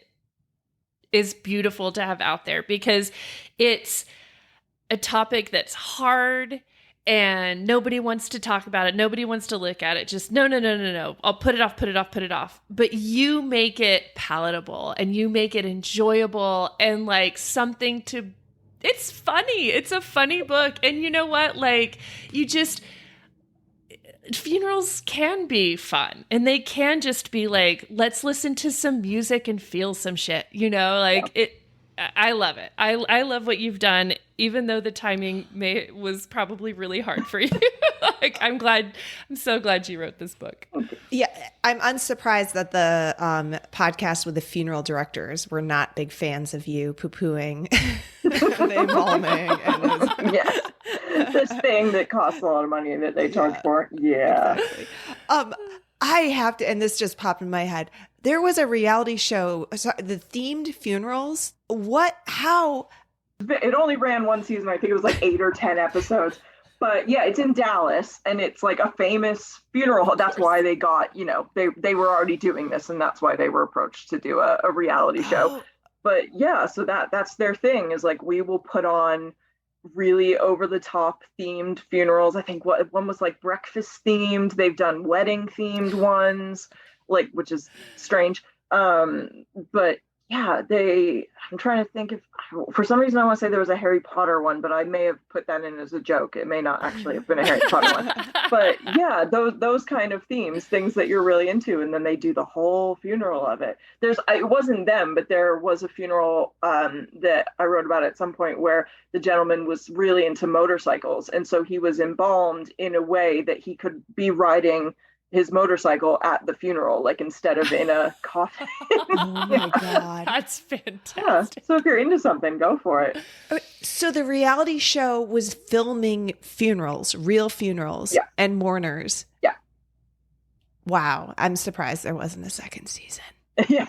is beautiful to have out there, because it's a topic that's hard and nobody wants to talk about it. Nobody wants to look at it. Just no. I'll put it off. But you make it palatable and you make it enjoyable and like something to, it's funny. It's a funny book. And you know what? Like, funerals can be fun, and they can just be like, let's listen to some music and feel some shit, you know, like I love it. I love what you've done, even though the timing was probably really hard for you. Like, I'm so glad you wrote this book. Yeah, I'm unsurprised that the podcast with the funeral directors were not big fans of you poo-pooing the embalming. This thing that costs a lot of money that they charge for. Yeah. Exactly. I have to, and this just popped in my head. There was a reality show, the themed funerals. How? It only ran one season. I think it was like 8 or 10 episodes. But yeah, it's in Dallas, and it's like a famous funeral. That's why they got, you know, they were already doing this, and that's why they were approached to do a reality show. But yeah, so that's their thing, is like, we will put on really over the top themed funerals. I think one was like breakfast themed. They've done wedding themed ones, like, which is strange. But yeah, I'm trying to think if, for some reason I want to say there was a Harry Potter one, but I may have put that in as a joke. It may not actually have been a Harry Potter one. But yeah, those kind of themes, things that you're really into, and then they do the whole funeral of it. It wasn't them, but there was a funeral that I wrote about at some point where the gentleman was really into motorcycles, and so he was embalmed in a way that he could be riding his motorcycle at the funeral, like, instead of in a coffin. Oh my God. That's fantastic. Yeah. So if you're into something, go for it. So the reality show was filming funerals, real funerals, and mourners. Yeah. Wow. I'm surprised there wasn't a second season. Yeah.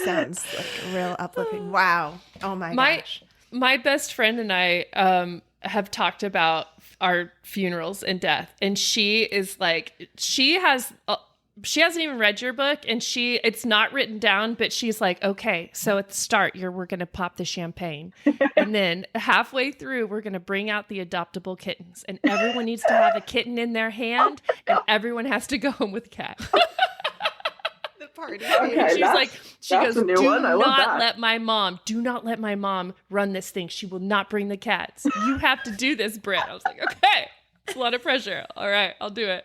Sounds like real uplifting. Wow. Oh my gosh. My best friend and I have talked about our funerals and death, and she is like, she hasn't even read your book, and it's not written down, but she's like, okay, so at the start, we're going to pop the champagne. And then halfway through, we're going to bring out the adoptable kittens, and everyone needs to have a kitten in their hand, and everyone has to go home with a cat. The party. Okay, she goes, a new do one. I love not that. do not let my mom run this thing. She will not bring the cats. You have to do this, Britt. I was like, okay, it's a lot of pressure. All right, I'll do it.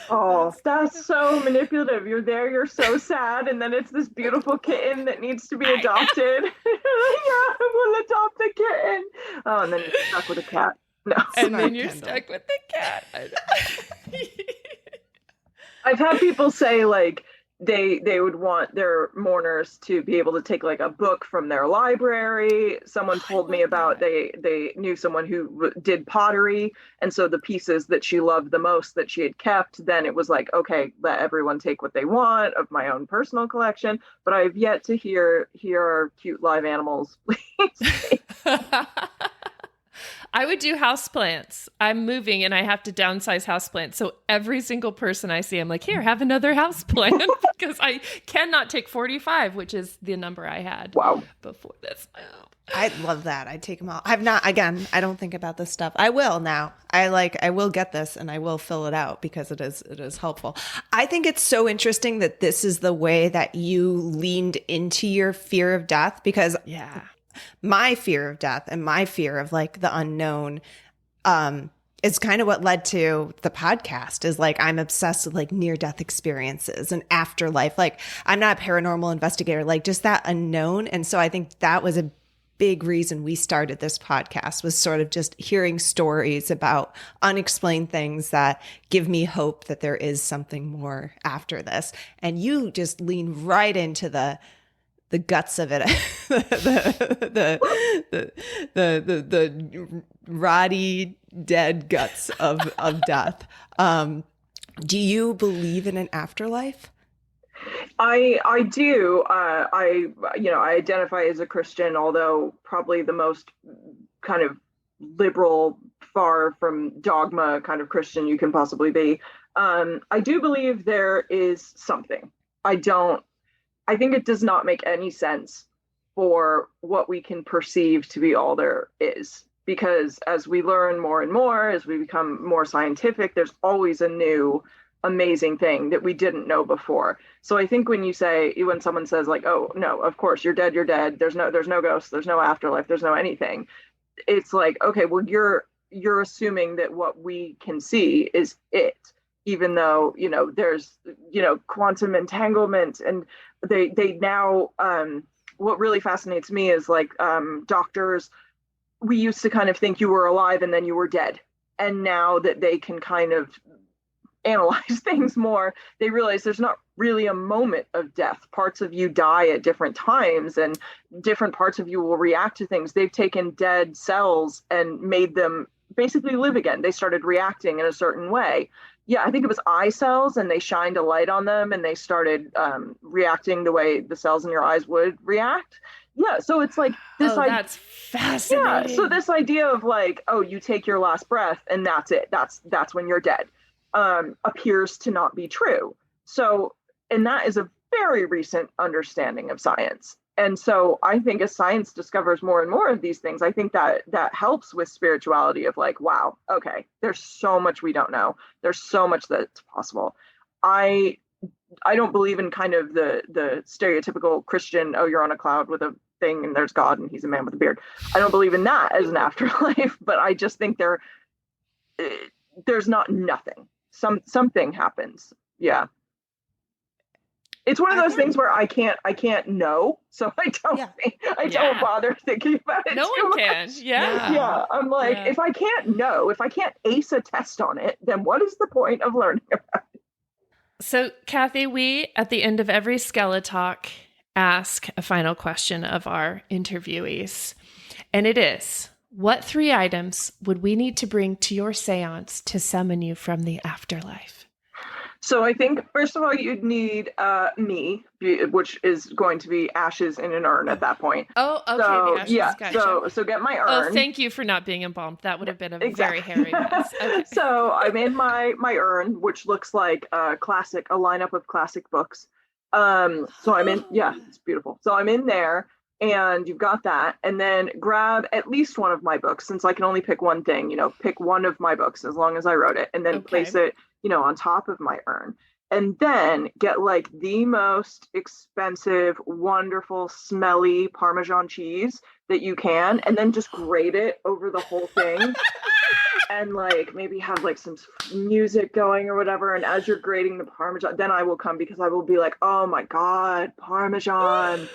Oh, that's so manipulative. You're there, you're so sad, and then it's this beautiful kitten that needs to be adopted. Yeah, we'll adopt the kitten. Oh, and then you're stuck with a cat. No. And then you're stuck with the cat. I've had people say like they would want their mourners to be able to take like a book from their library. Someone told me about they knew someone who did pottery, and so the pieces that she loved the most that she had kept, then it was like, okay, let everyone take what they want of my own personal collection. But I've yet to hear our cute live animals, please. I would do houseplants. I'm moving and I have to downsize houseplants. So every single person I see, I'm like, here, have another houseplant, because I cannot take 45, which is the number I had before this. I love that. I take them all. I don't think about this stuff. I will now. I will get this and I will fill it out because it is helpful. I think it's so interesting that this is the way that you leaned into your fear of death, because my fear of death and my fear of like the unknown is kind of what led to the podcast. Is like, I'm obsessed with like near-death experiences and afterlife. Like, I'm not a paranormal investigator, like just that unknown. And so I think that was a big reason we started this podcast, was sort of just hearing stories about unexplained things that give me hope that there is something more after this. And you just lean right into the guts of it, the roddy, dead guts of death. Do you believe in an afterlife? I do. I identify as a Christian, although probably the most kind of liberal, far from dogma kind of Christian you can possibly be. I do believe there is something. I think it does not make any sense for what we can perceive to be all there is, because as we learn more and more, as we become more scientific, there's always a new amazing thing that we didn't know before. So I think when someone says like, oh no, of course you're dead, there's no ghosts, there's no afterlife, there's no anything, it's like, okay, well you're assuming that what we can see is it, even though there's quantum entanglement. And they now what really fascinates me is like doctors, we used to kind of think you were alive and then you were dead, and now that they can kind of analyze things more, they realize there's not really a moment of death. Parts of you die at different times, and different parts of you will react to things. They've taken dead cells and made them basically live again. They started reacting in a certain way. Yeah, I think it was eye cells, and they shined a light on them and they started reacting the way the cells in your eyes would react. Yeah, so it's like this. That's fascinating. Yeah, so this idea of like, oh, you take your last breath and that's it. That's when you're dead. Appears to not be true. So, and that is a very recent understanding of science. And so I think as science discovers more and more of these things, I think that helps with spirituality of like, wow, okay, there's so much we don't know. There's so much that's possible. I don't believe in kind of the stereotypical Christian, oh, you're on a cloud with a thing and there's God and he's a man with a beard. I don't believe in that as an afterlife, but I just think there's not nothing. Something happens. Yeah. It's one of those things where I can't know, so I don't bother thinking about it. No one can. Yeah. Yeah. I'm like, if I can't ace a test on it, then what is the point of learning about it? So, Kathy, we at the end of every SkeleTalk ask a final question of our interviewees, and it is: what 3 items would we need to bring to your seance to summon you from the afterlife? So I think first of all you'd need me, which is going to be ashes in an urn at that point. Oh, okay. So The ashes, yeah, gotcha. so get my Oh, urn. thank you for not being embalmed. That would have been a very Exactly. hairy mess. Okay. So I'm in my urn, which looks like a lineup of classic books. So I'm in, yeah, it's beautiful. So I'm in there, and you've got that, and then grab at least one of my books, since I can only pick one thing. Pick one of my books as long as I wrote it, and then place it, on top of my urn. And then get like the most expensive, wonderful, smelly Parmesan cheese that you can, and then just grate it over the whole thing. And like maybe have like some music going or whatever. And as you're grating the Parmesan, then I will come, because I will be like, oh my God, Parmesan.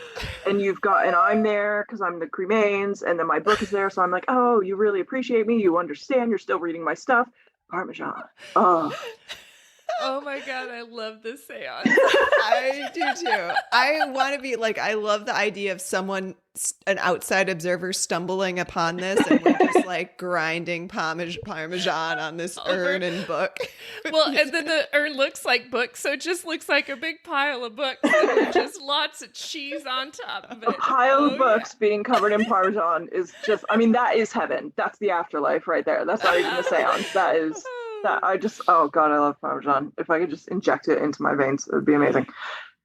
And I'm there because I'm the cremains, and then my book is there. So I'm like, oh, you really appreciate me. You understand. You're still reading my stuff. Parmesan. Oh. Oh my God, I love this seance. I do too. I want to be like, I love the idea of an outside observer stumbling upon this, and we're just like grinding Parmesan on this urn and book. Well, and then the urn looks like books, so it just looks like a big pile of books, and just lots of cheese on top of it. A pile of books being covered in Parmesan is just, I mean, that is heaven. That's the afterlife right there. That's not even a seance. That is... oh God, I love Parmesan. If I could just inject it into my veins, it would be amazing.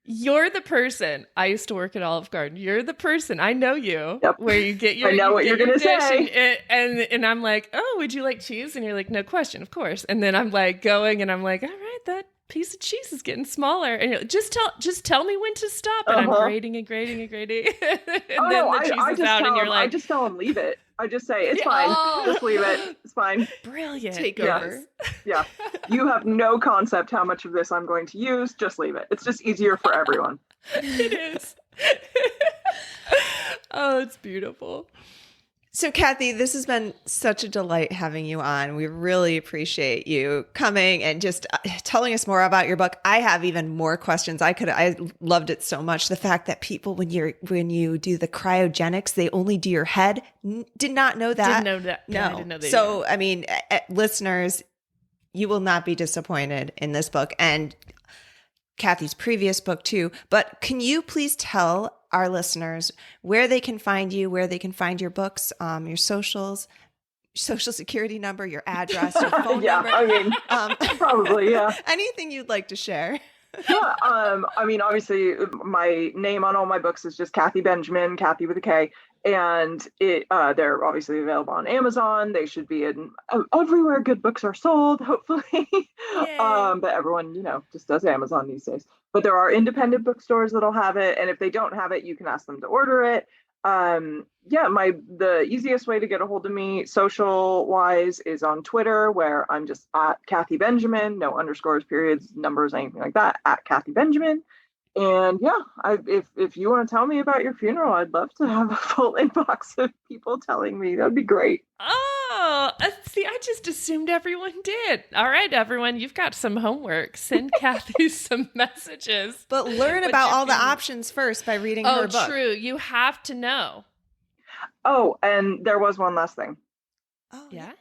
You're the person. I used to work at Olive Garden. You're the person. I know you. Yep. Where you get your, I know what you're going to say. And I'm like, oh, would you like cheese? And you're like, no question, of course. And then I'm like going, and I'm like, all right, that piece of cheese is getting smaller. And you're like, just tell me when to stop. And I'm grating and grating and grating. And then the cheese is out, and you're like, I just tell them, leave it. I just say, it's fine. Just leave it. It's fine. Brilliant. Take over. Yeah. You have no concept how much of this I'm going to use. Just leave it. It's just easier for everyone. It is. Oh, it's beautiful. So, Kathy, this has been such a delight having you on. We really appreciate you coming and just telling us more about your book. I have even more questions. I loved it so much. The fact that people, when you do the cryogenics, they only do your head. Did not know that. Didn't know that. No. I didn't know that so, I mean, listeners, you will not be disappointed in this book and Kathy's previous book too. But can you please tell our listeners where they can find you, where they can find your books, your socials, social security number, your address, your phone number? I mean, probably, yeah. Anything you'd like to share? Yeah, I mean, obviously, my name on all my books is just Kathy Benjamin, Kathy with a K, and they're obviously available on Amazon. They should be in everywhere good books are sold, hopefully. But everyone, just does Amazon these days. But there are independent bookstores that'll have it, and if they don't have it, you can ask them to order it. The easiest way to get a hold of me social wise is on Twitter, where I'm just at Kathy Benjamin, no underscores, periods, numbers, anything like that, at Kathy Benjamin. And yeah, if you want to tell me about your funeral, I'd love to have a full inbox of people telling me. That'd be great. Oh, see, I just assumed everyone did. All right, everyone, you've got some homework. Send Kathy some messages. But learn about all the options first by reading her book. Oh, true. You have to know. Oh, and there was one last thing. Oh, yeah?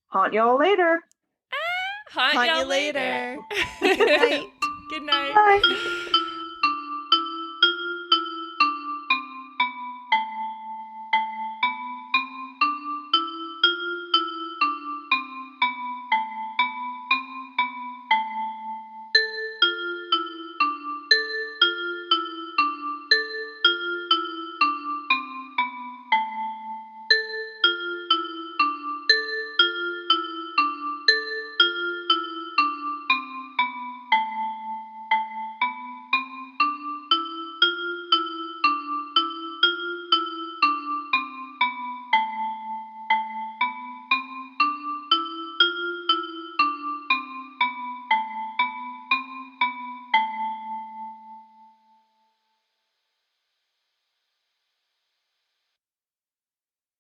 Haunt y'all later. Haunt y'all later. Good night. Good night. Bye.